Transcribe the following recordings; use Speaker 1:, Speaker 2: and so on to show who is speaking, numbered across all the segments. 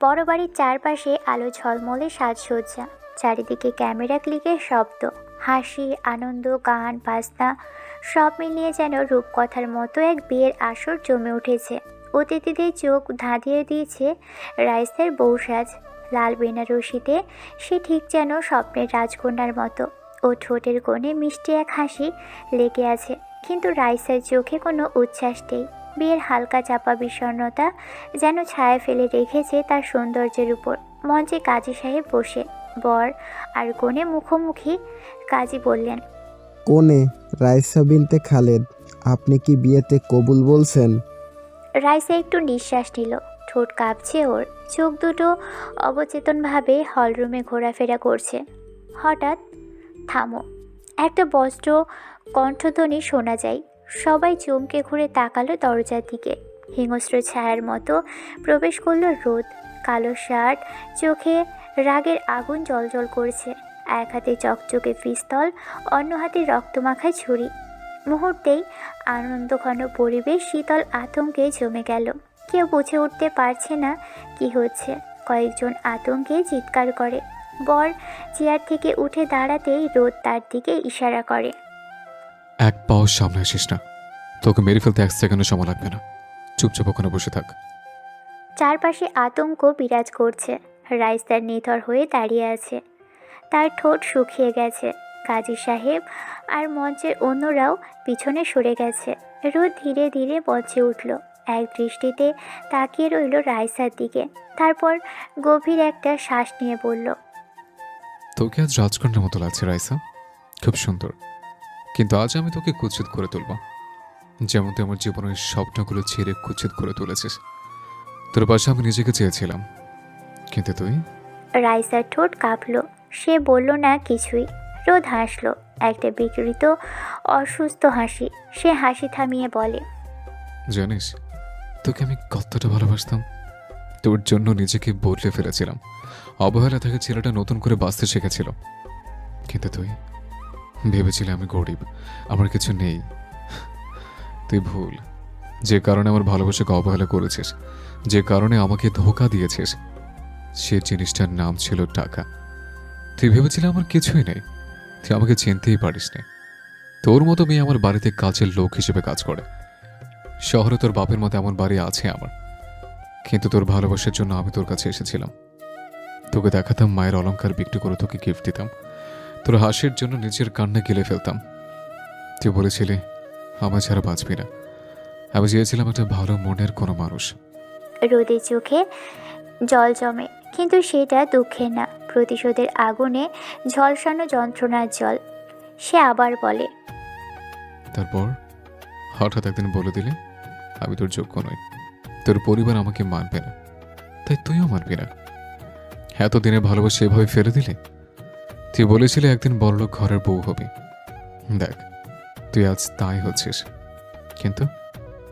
Speaker 1: বড় বাড়ির চারপাশে আলো ঝলমলে সাজসজ্জা, চারিদিকে ক্যামেরা ক্লিকের শব্দ, হাসি, আনন্দ, গান, বাজনা সব মিলিয়ে যেন রূপকথার মতো এক বিয়ের আসর জমে উঠেছে। অতিথিদের চোখ ধাঁধিয়ে দিয়েছে রাইসের বউ সাজ, লাল বেনারসিতে সে ঠিক যেন স্বপ্নের রাজকন্যার মতো। ও ঠোঁটের কোণে মিষ্টি এক হাসি লেগে আছে, কিন্তু রাইসার চোখে কোনো উচ্ছ্বাস নেই। বিয়ের হালকা চাপা বিষণ্ণতা যেন ছায়া ফেলে রেখেছে তার সৌন্দর্যের উপর। মঞ্চে কাজী সাহেব বসে, বর আর কনে মুখোমুখি। কাজী বললেন,
Speaker 2: কোনে রাইসা বিনতে খালেদ, আপনি কি বিয়েতে কবুল বলছেন?
Speaker 1: রাইসা একটু নিঃশ্বাস নিল, ঠোঁট কাঁপছে ওর, চোখ দুটো অবচেতনভাবে হলরুমে ঘোরাফেরা করছে। হঠাৎ থামো, একটা বজ্র কণ্ঠধ্বনি শোনা যায়। সবাই চমকে ঘুরে তাকালো দরজার দিকে। হিংস্র ছায়ার মতো প্রবেশ করলো রোদ, কালো শার্ট, চোখে রাগের আগুন জ্বলজ্বল করছে। এক হাতে চকচকে পিস্তল, অন্য হাতে রক্তমাখা ছুরি। মুহূর্তেই আনন্দঘন পরিবেশ শীতল আতঙ্কে জমে গেল। কেউ বুঝে উঠতে পারছে না কি হচ্ছে। কয়েকজন আতঙ্কে চিৎকার করে। বর চেয়ার থেকে উঠে দাঁড়াতেই রোদ তার দিকে ইশারা করে।
Speaker 3: এক পাও সামনে আসিস না, তোকে মেরে ফেলতে এক সেকেন্ডও সময় লাগবে না। চুপচাপ ওখানে বসে থাক।
Speaker 1: চারপাশে আতঙ্ক বিরাজ করছে। রাইস তার নিথর হয়ে দাঁড়িয়ে আছে, তার ঠোঁট শুকিয়ে গেছে। কাজী সাহেব আর মঞ্চের অন্যরাও পিছনে সরে গেছে। রোদ ধীরে ধীরে মঞ্চে উঠল, এক দৃষ্টিতে তাকিয়ে রইল রাইসার দিকে। তারপর গভীর একটা শ্বাস নিয়ে বলল,
Speaker 3: তোকে আজ রাজকন্যার মতো লাগছে রাইসা, খুব সুন্দর। কিন্তু আজ আমি তোকে কুৎসিত করে তুলব, যেমন তুই আমার জীবনের স্বপ্নগুলো ছেড়ে কুৎসিত করে তুলেছিস। তোর পাশে আমি নিজেকে চেয়েছিলাম, কিন্তু তুই।
Speaker 1: রাইসার ঠোঁট কাঁপল, সে বলল না কিছুই। রোদ হাসল, একটা বিকৃত অসুস্থ হাসি। সে হাসি থামিয়ে বলে,
Speaker 3: জানিস তোকে আমি কতটা ভালোবাসতাম। তোর জন্য নিজেকে বদলে ফেলেছিলাম। অবহেলা থেকে ছেলেটা নতুন করে বাঁচতে শিখেছিল, কিন্তু তুই ভেবেছিলে আমি গরিব, আমার কিছু নেই। তুই ভুল। যে কারণে আমার ভালোবাসাকে অবহেলা করেছিস, যে কারণে আমাকে ধোঁকা দিয়েছিস, সে জিনিসটার নাম ছিল টাকা। তুই ভেবেছিলি আমার কিছুই নেই, তুই আমাকে চিনতেই পারিস নি। তোর মতো মেয়ে আমার বাড়িতে কাজের লোক হিসেবে কাজ করে। শহরে তোর বাপের মতো এমন বাড়ি আছে আমার, কিন্তু তোর ভালোবাসার জন্য আমি তোর কাছে এসেছিলাম। তোকে দেখাতাম মায়ের অলংকার বিক্রি করে তোকে গিফট দিতাম, তোর হাসির জন্য নিজের কান্না গিলে ফেলতাম। তুই বলেছিলি আমার ছাড়া বাঁচবি না। আমি চেয়েছিলাম একটা ভালো মনের কোনো মানুষ।
Speaker 1: রোদের চোখে জল জমে, কিন্তু সেটা দুঃখের না, প্রতিশোধের আগুনে ঝলসানো যন্ত্রণার জল। সে আবার বলে,
Speaker 3: তারপর হঠাৎ একদিন বলে দিলে আমি তোর যোগ্য নই, তোর পরিবার আমাকে মানবে না, তাই তুইও মানবি না। এতদিনের ভালোবাসা এভাবে ফেলে দিলে। তুই বলেছিলি একদিন বড়লোক ঘরের বউ হবি। দেখ তুই আজ তাই হচ্ছিস, কিন্তু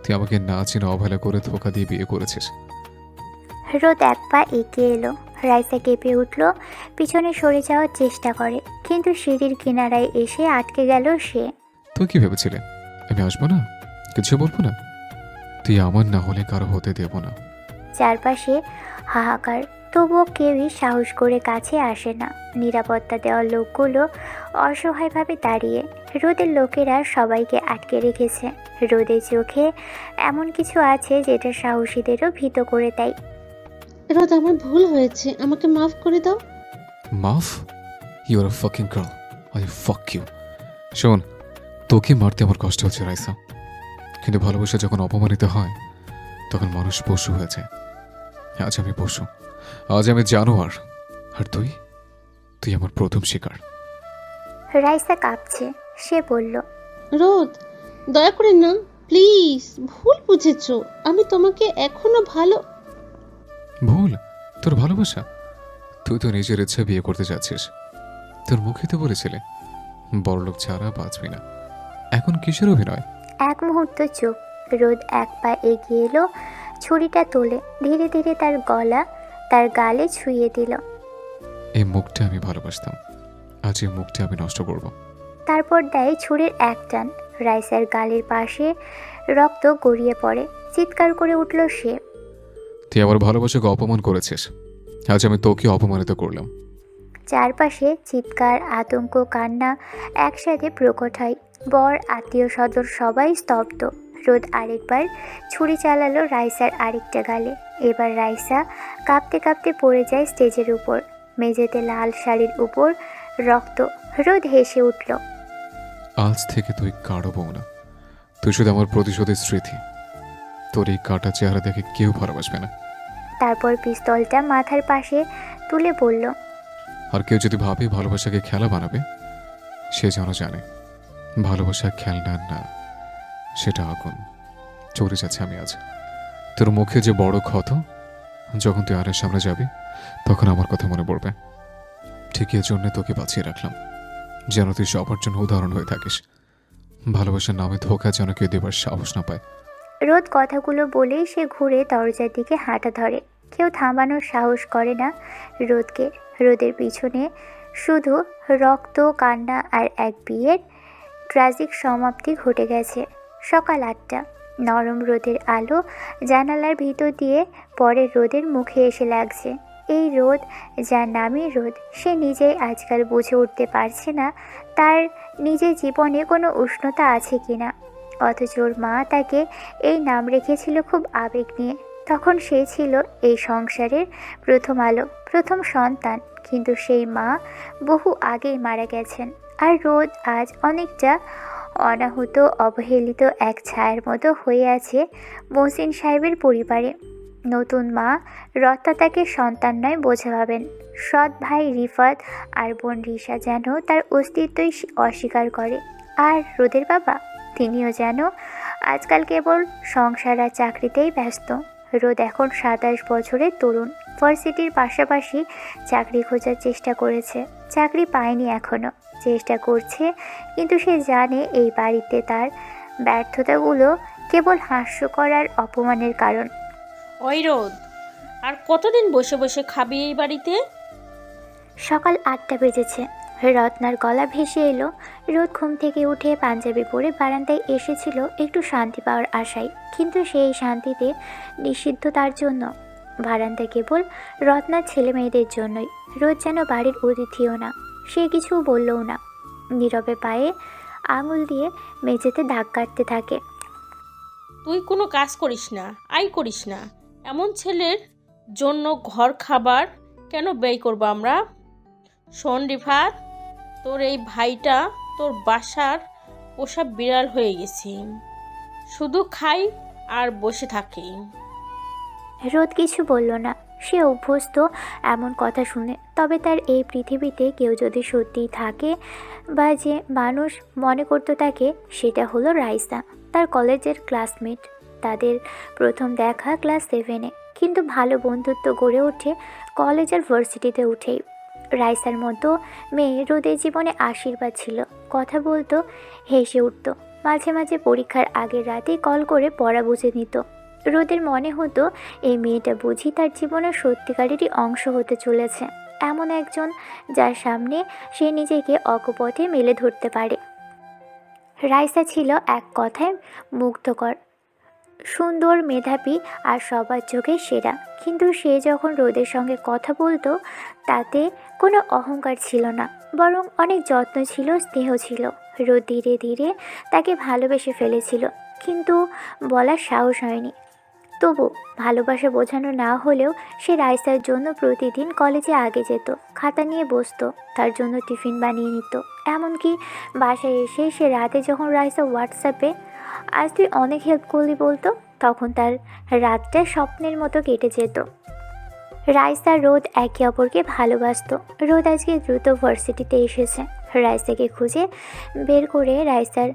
Speaker 3: তুই আমাকে না চিনে অবহেলা করে ধোকা দিয়ে বিয়ে করেছিস।
Speaker 1: রোদ এক পা এগিয়ে এলো। রাইসা কেঁপে উঠল, পিছনে সরে যাওয়ার চেষ্টা করে, কিন্তু সিঁড়ির কিনারায় এসে আটকে গেল সে।
Speaker 3: তুই কি ভেবেছিলে আমি আসবো না, কিছু বলবো না? তুই আমার না হলে কারো হতে দেব না।
Speaker 1: চারপাশে হাহাকার, তবুও কেউই সাহস করে কাছে আসে না। নিরাপত্তা দেওয়ার লোকগুলো অসহায়ভাবে দাঁড়িয়ে। রোদের লোকেরা সবাইকে আটকে রেখেছে। রোদের চোখে এমন কিছু আছে যেটা সাহসীদেরও ভীত করে দেয়।
Speaker 4: রোদ, আমার ভুল হয়েছে, আমাকে মাফ করে দাও।
Speaker 3: মাফ? You are a fucking girl, I fuck you. শোন, তোকে মারতে আমার কষ্ট হচ্ছে রাইসা, কিন্তু ভালোবাসা যখন অপমানিত হয় তখন মানুষ পশু হয়ে যায়। আজ আমি পশু, আজ আমি জানোয়ার, আর তুই তুই আমার প্রথম শিকার।
Speaker 1: রাইসা কাঁপছে, সে বলল,
Speaker 4: রোদ, দয়া করে না, প্লিজ। ভুল বুঝেছো, আমি তোমাকে এখনো ভালো।
Speaker 3: ভুল? তোর ভালোবাসা? তুই তো নিজের ইচ্ছা বিয়ে করতে যাচ্ছিস। তোর মুখে তো বলেছিলে বড়লোক ছাড়া বাঁচবি না। এখন কিসের অভিনয়?
Speaker 1: এক মুহূর্ত চুপ। রোদ এক পা এগিয়ে এলো, ছুরিটা তোলে, ধীরে ধীরে তার গলা, তার গালে ছুঁয়ে দিল।
Speaker 3: এই মুখটা আমি ভালোবাসতাম, আজ এই মুখটা আমি নষ্ট করব।
Speaker 1: তারপর দেয় ছুরির এক টান। রাইসার গালের পাশে রক্ত গড়িয়ে পড়ে। চিৎকার করে উঠল সে।
Speaker 3: তুই আমার ভালোবাসাকে অপমান করেছিস, আজ আমি তোকে অপমানিত করলাম।
Speaker 1: চারপাশে চিৎকার, আতঙ্ক, কান্না একসাথে প্রকট হয়। বর, আত্মীয় স্বজন সবাই স্তব্ধ। রোদ আরেকবার ছুরি চালালো রাইসার আরেকটা গালে। এবার রাইসা কাঁপতে কাঁপতে পড়ে যায় স্টেজের উপর। মেঝেতে লাল শাড়ির উপর রক্ত। রোদ হেসে উঠল।
Speaker 3: আজ থেকে তুই কারো বউ না, তুই শুধু আমার প্রতিশোধের স্মৃতি। তোর এই কাটা চেহারা দেখে কেউ ভালোবাসবে না।
Speaker 1: তারপর পিস্তলটা মাথার পাশে তুলে বলল,
Speaker 3: আর কেউ যদি ভাবে ভালোবাসাকে খেলা বানাবে, সে যেন জানে ভালোবাসা খেলনা না, সেটা আগুন। চলে যাচ্ছে আমি আজ। তোর মুখে যে বড় ক্ষত, যখন তুই আরের সামনে যাবি তখন আমার কথা মনে পড়বে। ঠিক এর জন্য তোকে বাঁচিয়ে রাখলাম, যেন তুই সবার জন্য উদাহরণ হয়ে থাকিস। ভালোবাসার নামে ধোঁকা যেন কেউ দেবার সাহস না পায়।
Speaker 1: রোদ কথাগুলো বলেই সে ঘুরে দরজার দিকে হাঁটা ধরে। কেউ থামানোর সাহস করে না রোদকে। রোদের পিছনে শুধু রক্ত, কান্না আর এক বিয়ের ট্র্যাজিক সমাপ্তি ঘটে গেছে। সকাল 8টা। নরম রোদের আলো জানালার ভিতর দিয়ে পরে রোদের মুখে এসে লাগছে। এই রোদ, যার নামই রোদ, সে নিজেই আজকাল বুঝে উঠতে পারছে না তার নিজের জীবনে কোনো উষ্ণতা আছে কিনা। অথচ ওর মা তাকে এই নাম রেখেছিল খুব আবেগ নিয়ে। তখন সে ছিল এই সংসারের প্রথম আলো, প্রথম সন্তান। কিন্তু সেই মা বহু আগেই মারা গেছেন। আর রোদ আজ অনেকটা অনাহুত, অবহেলিত এক ছায়ার মতো হয়ে আছে মহসিন সাহেবের পরিবারে। নতুন মা রত্না তাকে সন্তান নয় বোঝা ভাবেন। সৎ ভাই রিফাত আর বোন রিশা যেন তার অস্তিত্বই অস্বীকার করে। আর রোদের বাবা, তিনিও যেন আজকাল কেবল সংসার আর চাকরিতেই ব্যস্ত। রোদ এখন 27 বছরের তরুণ। ভার্সিটির পাশাপাশি চাকরি খোঁজার চেষ্টা করেছে, চাকরি পায়নি এখনও। চেষ্টা করছে, কিন্তু সে জানে এই বাড়িতে তার ব্যর্থতাগুলো কেবল হাস্যকর আর অপমানের কারণ।
Speaker 4: ওই রোদ, আর কতদিন বসে বসে খাবি এই বাড়িতে?
Speaker 1: সকাল 8টা বেজেছে। রত্নার গলা ভেসে এলো। রোদ ঘুম থেকে উঠে পাঞ্জাবি পরে বারান্দায় এসেছিল একটু শান্তি পাওয়ার আশায়, কিন্তু সেই শান্তিতে নিষিদ্ধ তার জন্য। বারান্দা কেবল রত্নার ছেলে মেয়েদের জন্যই। রোদ যেন বাড়ির অতিথিও না, সে কিছু বললও না। নীরবে পায়ে আঙুল দিয়ে মেঝেতে দাগ কাটতে থাকে।
Speaker 4: তুই কোনো কাজ করিস না, আই করিস না, এমন ছেলের জন্য ঘর খাবার কেন ব্যয় করবো আমরা? শোন রিফাত, তোর এই ভাইটা তোর বাসার পোষা বিড়াল হয়ে গেছে, শুধু খাই আর বসে থাকি।
Speaker 1: রোদ কিছু বলল না, সে অভ্যস্ত এমন কথা শুনে। তবে তার এই পৃথিবীতে কেউ যদি সত্যিই থাকে বা যে মানুষ মনে করতো তাকে, সেটা হলো রাইসা, তার কলেজের ক্লাসমেট। তাদের প্রথম দেখা ক্লাস 7-এ, কিন্তু ভালো বন্ধুত্ব গড়ে ওঠে কলেজ আর ভার্সিটিতে উঠেই। রাইসার মতো মেয়ে রোদের জীবনে আশীর্বাদ ছিল। কথা বলতো, হেসে উঠত, মাঝে মাঝে পরীক্ষার আগের রাতেই কল করে পড়া বুঝে নিত। রোদের মনে হতো এই মেয়েটা বুঝি তার জীবনের সত্যিকারেরই অংশ হতে চলেছে, এমন একজন যার সামনে সে নিজেকে অকপটে মেলে ধরতে পারে। রাইসা ছিল এক কথায় মুগ্ধকর, সুন্দর, মেধাবী আর সবার চোখে সেরা। কিন্তু সে যখন রোদের সঙ্গে কথা বলতো, তাতে কোনো অহংকার ছিল না, বরং অনেক যত্ন ছিল, স্নেহ ছিল। রোদ ধীরে ধীরে তাকে ভালোবেসে ফেলেছিল, কিন্তু বলার সাহস হয়নি। তবু ভালোবাসা বোঝানো না হলেও সে রাইসার জন্য প্রতিদিন কলেজে আগে যেত, খাতা নিয়ে বসতো, তার জন্য টিফিন বানিয়ে নিত। এমনকি বাসায় এসে সে রাতে যখন রাইসা হোয়াটসঅ্যাপে আজ তুই অনেক হেল্প করলি বলতো, তখন তার রাতটা স্বপ্নের মতো কেটে যেত। রাইসা রোদ একে অপরকে ভালোবাসতো। রোদ আজকে দ্রুত ভার্সিটিতে এসেছে। রাইসাকে খুঁজে বের করে রাইসার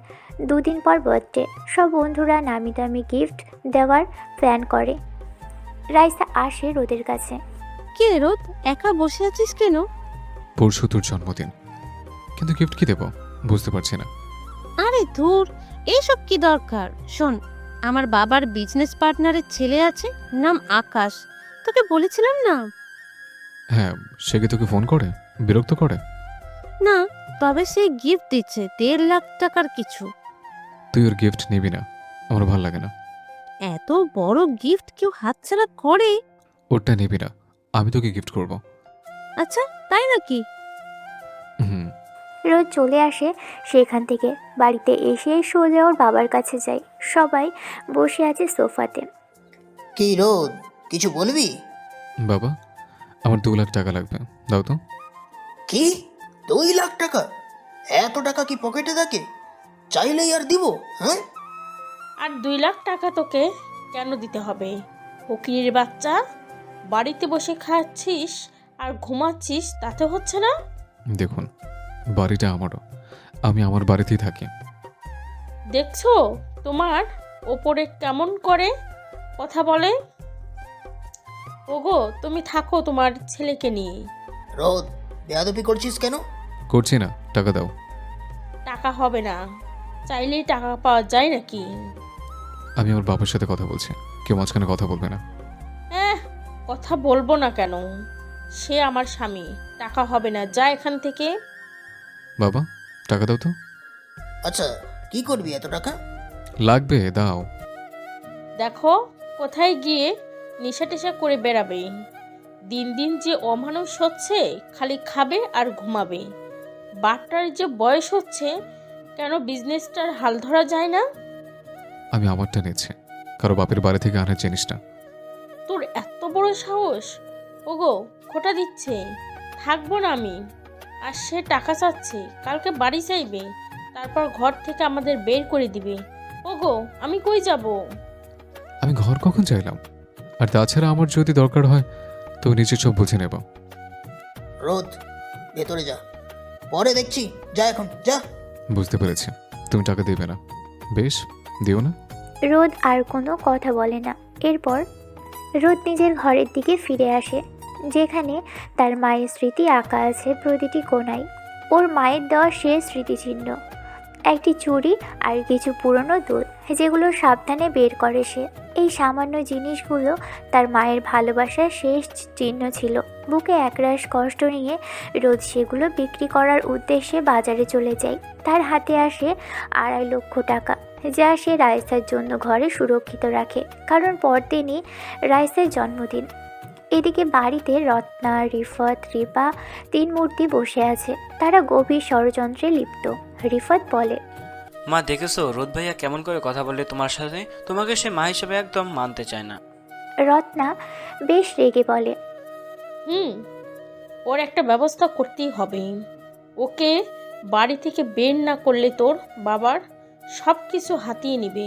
Speaker 1: 2 দিন পর বার্থডে। সব বন্ধুরা নামি দামি গিফট দেওয়ার প্ল্যান করে। রাইসা আসে রোদের কাছে।
Speaker 5: কে রোদ, একা বসে আছিস কেন?
Speaker 3: পরশু তোর জন্মদিন, কিন্তু গিফট কি দেব বুঝতে পারছি না।
Speaker 5: আরে ধুর, এইসব কি দরকার? শোন, আমার বাবার বিজনেস পার্টনারের ছেলে আছে, নাম আকাশ, তোকে বলেছিলাম না?
Speaker 3: হ্যাঁ, সে কি তোকে ফোন করে বিরক্ত করে?
Speaker 5: না, তবে সে গিফট দিচ্ছে 1.5 লাখ টাকার কিছু।
Speaker 3: তুই ওর গিফট নিবি না, আমার ভাল লাগে না।
Speaker 5: এত বড় গিফট কেউ হাতছাড়া করে?
Speaker 3: ওটা নিবি না, আমি তোকে গিফট করব।
Speaker 5: আচ্ছা, তাই নাকি?
Speaker 3: হুম।
Speaker 1: রোদ চলে আসে সেখান থেকে। বাড়িতে এসে সোজা ওর বাবার কাছে যায়। সবাই বসে আছে সোফাতে।
Speaker 6: কি রোদ, কিছু বলবি?
Speaker 3: বাবা, আমার 2 লাখ টাকা লাগবে, দাও তো।
Speaker 6: কি 2 লাখ টাকা? এত টাকা কি পকেটে থাকে? চাইলেই আর দিব? হ্যাঁ,
Speaker 4: আর 2 লাখ টাকা তোকে কেন দিতে হবে? ফকিরের বাচ্চা, বাড়িতে বসে খাচ্ছিস আর ঘুমাচ্ছিস, তাতে হচ্ছে না?
Speaker 3: দেখুন, বাড়িটা আমারও, আমি আমার বাড়িতেই থাকি।
Speaker 4: দেখছো তোমার ওপরে কেমন করে কথা বলে? ওগো, তুমি থাকো তোমার ছেলেকে নিয়ে।
Speaker 6: রোদ বেয়াদবি করছিস কেন?
Speaker 3: করছি না, টাকা দাও।
Speaker 4: টাকা হবে না, চাইলেই টাকা পাওয়া যায় নাকি?
Speaker 3: আমি আমার বাবার সাথে কথা বলছি, কেউ মাঝখানে কথা বলবে না।
Speaker 4: কথা বলবো না কেন? সে আমার স্বামী। টাকা হবে না, যা এখান থেকে।
Speaker 3: বাবা, টাকা দাও তো।
Speaker 6: আচ্ছা, কি করবি এত টাকা?
Speaker 3: লাগবে, দাও।
Speaker 4: দেখো কোথায় গিয়ে নেশা টেশা করে বেড়াবে। দিন দিন যে অমানুষ হচ্ছে, খালি খাবে আর ঘুমাবে। বাপটার যে বয়স হচ্ছে, কেন বিজনেসটার হাল ধরা যায় না?
Speaker 3: আমি আমারটা নিচ্ছি, কারো বাপের বাড়ি থেকে আনার জিনিসটা।
Speaker 4: তোর এত বড় সাহস! ওগো, খোটা দিচ্ছে। থাকবো না আমি। আর সে টাকা চাচ্ছে, কালকে বাড়ি চাইবে, তারপর ঘর থেকে আমাদের বের করে দিবে। ওগো, আমি কই যাব?
Speaker 3: আমি ঘর কখন চাইলাম? আর তাছাড়া আমার যদি দরকার হয় তো নিজে সব বুঝে নেব।
Speaker 6: রোদ ভেতরে যা, পরে দেখছি, যা এখন যা।
Speaker 3: বুঝতে পেরেছি, তুমি টাকা দেবে না, বেশ, দিও না।
Speaker 1: রোদ আর কোনো কথা বলে না। এরপর রোদ নিজের ঘরের দিকে ফিরে আসে, যেখানে তার মায়ের স্মৃতি আঁকা আছে প্রতিটি কোণায়। ওর মায়ের দেওয়া শেষ স্মৃতিচিহ্ন, একটি চুড়ি আর কিছু পুরনো দুল, যেগুলো সাবধানে বের করে সে। এই সামান্য জিনিসগুলো তার মায়ের ভালোবাসার শেষ চিহ্ন ছিল। বুকে একরাশ কষ্ট নিয়ে রোদ সেগুলো বিক্রি করার উদ্দেশ্যে বাজারে চলে যায়। তার হাতে আসে 2.5 লক্ষ টাকা, যা সে রাইসার জন্য ঘরে সুরক্ষিত রাখে, কারণ পরদিনই রাইসার জন্মদিন। এদিকে বাড়িতে রত্না, রিফাত, রিপা 3 মূর্তি বসে আছে। তারা গভীর ষড়যন্ত্রে লিপ্ত। রিফাত বলে,
Speaker 7: মা দেখেছো রোদ ভাইয়া কেমন করে কথা বলে তোমার সাথে? তোমাকে সে মা হিসেবে একদম মানতে চায় না।
Speaker 1: রত্না বেশ রেগে বলে,
Speaker 4: ওর একটা ব্যবস্থা করতেই হবে। ওকে বাড়ি থেকে বের না করলে তোর বাবার সব কিছু হাতিয়ে নিবে,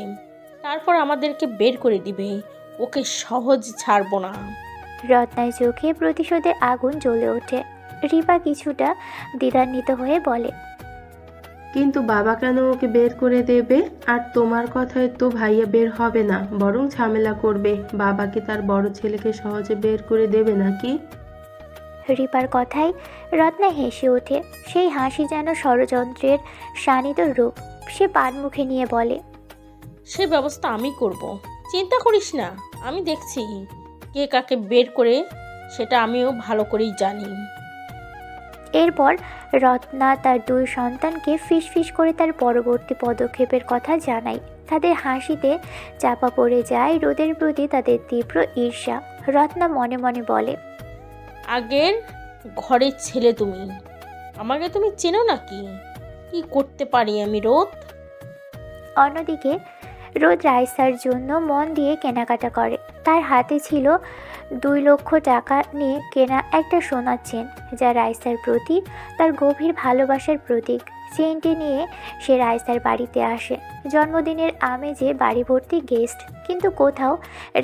Speaker 4: তারপর আমাদেরকে বের করে দিবে। ওকে সহজ ছাড়বো না।
Speaker 1: রত্নার চোখে প্রতিশোধের আগুন জ্বলে ওঠে। রিপা কিছুটা দ্বিধান্বিত হয়ে বলে,
Speaker 8: কিন্তু বাবা কেন ওকে বের করে দেবে? আর তোমার কথায় তো ভাইয়া বের হবে না, বরং ঝামেলা করবে। বাবা কি তার বড় ছেলেকে সহজে বের করে দেবে নাকি?
Speaker 1: রিপার কথায় রত্না হেসে ওঠে। সেই হাসি যেন ষড়যন্ত্রের শানিত রূপ। সে পান মুখে নিয়ে বলে,
Speaker 4: সে ব্যবস্থা আমি করব, চিন্তা করিস না। আমি দেখছি কে কাকে বের করে, সেটা আমিও ভালো করেই জানি।
Speaker 1: এরপর রত্না তার 2 সন্তানকে ফিসফিস করে তার পরবর্তী পদক্ষেপের কথা জানায়। তাদের হাসিতে চাপা পড়ে যায় রোদের প্রতি তাদের তীব্র ঈর্ষা। রত্না মনে মনে বলে,
Speaker 4: আগের ঘরের ছেলে তুমি, আমাকে তুমি চেনো নাকি? কি করতে পারি আমি রোদ?
Speaker 1: অন্যদিকে রোদ রাইসার জন্য মন দিয়ে কেনাকাটা করে। তার হাতে ছিল 2 লক্ষ টাকা নিয়ে কেনা একটা সোনার চেন, যা রাইসার প্রতি তার গভীর ভালোবাসার প্রতীক। চেনটি নিয়ে সে রাইসার বাড়িতে আসে। জন্মদিনের আমেজে বাড়ি ভর্তি গেস্ট, কিন্তু কোথাও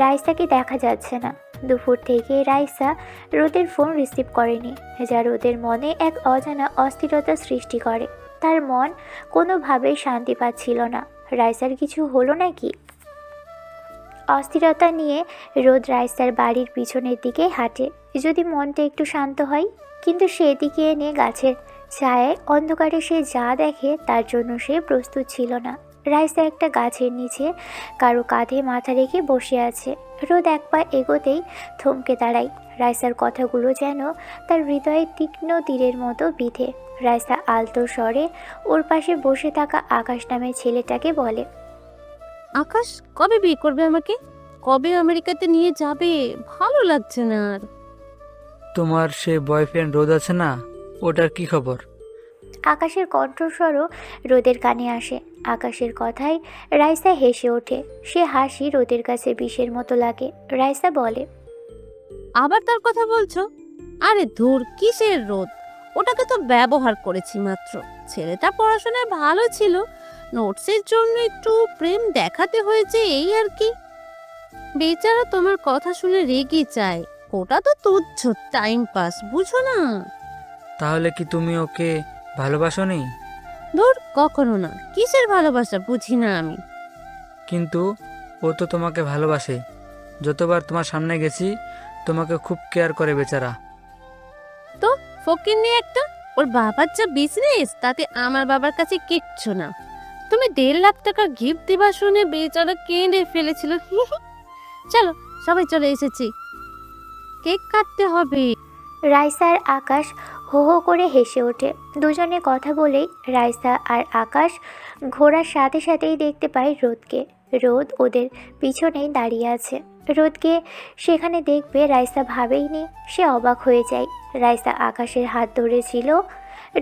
Speaker 1: রাইসাকে দেখা যাচ্ছে না। দুপুর থেকে রাইসা রোদের ফোন রিসিভ করেনি, যা রোদের মনে এক অজানা অস্থিরতা সৃষ্টি করে। তার মন কোনোভাবেই শান্তি পাচ্ছিল না। রাইসার কিছু হলো নাকি? অস্থিরতা নিয়ে রোদ রাইসার বাড়ির পিছনের দিকে হাঁটে, যদি মনটা একটু শান্ত হয়। কিন্তু সেদিকে এনে গাছের ছায়ায় অন্ধকারে সে যা দেখে তার জন্য সে প্রস্তুত ছিল না। রাইসা একটা গাছের নিচে কারো কাঁধে মাথা রেখে বসে আছে। রোদ এক পা এগোতেই থমকে দাঁড়ায়। রাইসার কথাগুলো যেন তার হৃদয়ে তীক্ষ্ণ তীরের মতো বিঁধে। রাইসা আলতো স্বরে ওর পাশে বসে থাকা আকাশ নামের ছেলেটাকে বলে,
Speaker 5: আকাশ কবে বিয়ে করবে আমাকে? কবে আমেরিকাতে নিয়ে যাবে? ভালো লাগছে না আর।
Speaker 9: তোমার সে বয়ফ্রেন্ড রোদ আছে না, ওটার কি খবর?
Speaker 1: আকাশের কণ্ঠস্বরও রোদের কানে আসে। আকাশের কথায় রাইসা হেসে ওঠে। সে হাসি রোদের কাছে বিষের মতো লাগে। রাইসা বলে,
Speaker 5: আবার তার কথা বলছো? আরে ধুর, কিসের রোদ? ওটাকে তো ব্যবহার করেছি মাত্র। ছেলেটা পড়াশোনায় ভালো ছিল, নোটসের জন্য একটু প্রেম দেখাতে হয়েছে, এই আর কি। বেচারা তোমার কথা শুনে রেগে যায়। ওটা তো তুচ্ছ টাইম পাস, বুঝো না?
Speaker 9: তাহলে কি তুমি ওকে ভালোবাসোনি?
Speaker 5: ধুর, কখনো না। কিসের ভালোবাসা বুঝি না আমি।
Speaker 9: কিন্তু ও তো তোমাকে ভালোবাসে। যতবার তোমার সামনে গেছি তোমাকে খুব কেয়ার করে বেচারা।
Speaker 5: তো ফকির নিয়ে একটা, ওর বাবার যা বিজনেস তাতে আমার বাবার কাছে কিচ্ছু না। তুমি 1.5 লাখ টাকা গিফট দিবা শুনে বেচারা কেঁদে ফেলেছিল। চলো সবাই চলে এসেছি, কেক কাটতে হবে।
Speaker 1: রাইসা আর আকাশ হো হো করে হেসে ওঠে। দুজনে কথা বলেই রাইসা আর আকাশ ঘোরার সাথে সাথেই দেখতে পায় রোদকে। রোদ ওদের পিছনেই দাঁড়িয়ে আছে। রোদকে সেখানে দেখবে রাইসা ভাবেইনি। সে অবাক হয়ে যায়। রাইসা আকাশের হাত ধরেছিল।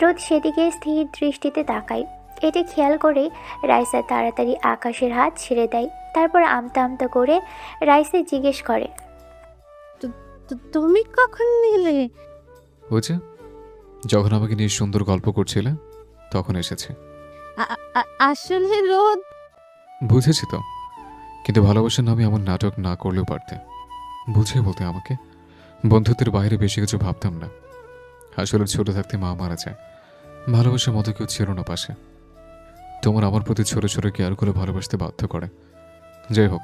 Speaker 1: রোদ সেদিকে স্থির দৃষ্টিতে তাকায়। এটি খেয়াল করেই রাইসা তাড়াতাড়ি আকাশের হাত ছেড়ে দেয়। তারপর আমতা আমতা করে রাইসা জিজ্ঞেস করে,
Speaker 5: তুমি কখন নিলে?
Speaker 3: ওই যে যখন আমাকে নিয়ে সুন্দর গল্প করছিলে তখন এসেছে।
Speaker 5: আসলে রোদ,
Speaker 3: বুঝেছি তো, কিন্তু ভালোবাসার নামে এমন নাটক না করলেও পারতে। বুঝিয়ে বলতে আমাকে। বন্ধুত্বের বাইরে বেশি কিছু ভাবতাম না। আসলে ছোট থাকতে মা মারা যায়, ভালোবাসার মতো কেউ ছিল না পাশে। তোমার আমার প্রতি ছোট ছোট কেয়ার করে ভালোবাসতে বাধ্য করে। যাই হোক,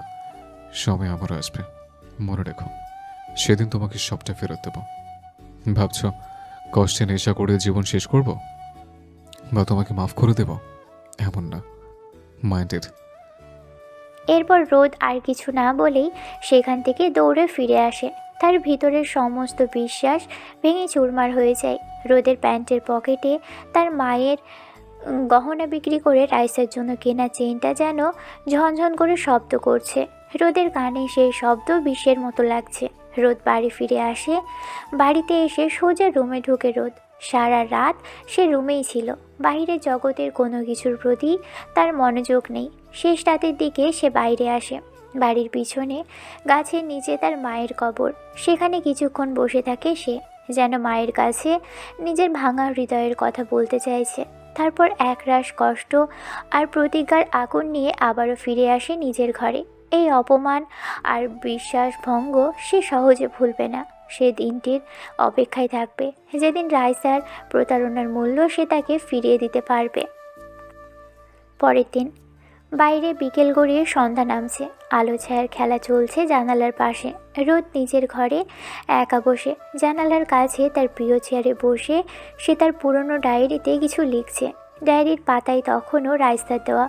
Speaker 3: সময় আমারও আসবে, মনে রেখো। সেদিন তোমাকে সবটা ফেরত দেব। ভাবছ কষ্টে নেশা করে জীবন শেষ করব, বা তোমাকে মাফ করে দেব? এমন না, মাইন্ডেড।
Speaker 1: এরপর রোদ আর কিছু না বলেই সেখান থেকে দৌড়ে ফিরে আসে। তার ভিতরের সমস্ত বিশ্বাস ভেঙে চুরমার হয়ে যায়। রোদের প্যান্টের পকেটে তার মায়ের গহনা বিক্রি করে রাইসার জন্য কেনা চেনটা যেন ঝনঝন করে শব্দ করছে। রোদের কানে সেই শব্দ বিষের মতো লাগছে। রোদ বাড়ি ফিরে আসে। বাড়িতে এসে সোজা রুমে ঢুকে রোদ। সারা রাত সে রুমেই ছিল। বাইরের জগতের কোনো কিছুর প্রতি তার মনোযোগ নেই। শেষ রাতের দিকে সে বাইরে আসে। বাড়ির পিছনে গাছের নিচে তার মায়ের কবর। সেখানে কিছুক্ষণ বসে থাকে সে, যেন মায়ের কাছে নিজের ভাঙা হৃদয়ের কথা বলতে চাইছে। তারপর একরাশ কষ্ট আর প্রতিজ্ঞার আগুন নিয়ে আবারও ফিরে আসে নিজের ঘরে। এই অপমান আর বিশ্বাস ভঙ্গ সে সহজে ভুলবে না। সে দিনটির অপেক্ষায় থাকবে যেদিন রাইসার প্রতারণার মূল্য সে তাকে ফিরিয়ে দিতে পারবে। পরের দিন বাইরে বিকেল গড়িয়ে সন্ধ্যা নামছে। আলো ছায়ার খেলা চলছে জানালার পাশে। রোদ নিজের ঘরে একা বসে জানালার কাছে তার প্রিয় চেয়ারে বসে সে তার পুরনো ডায়েরিতে কিছু লিখছে। ডায়েরির পাতায় তখনও রাইসার দেওয়া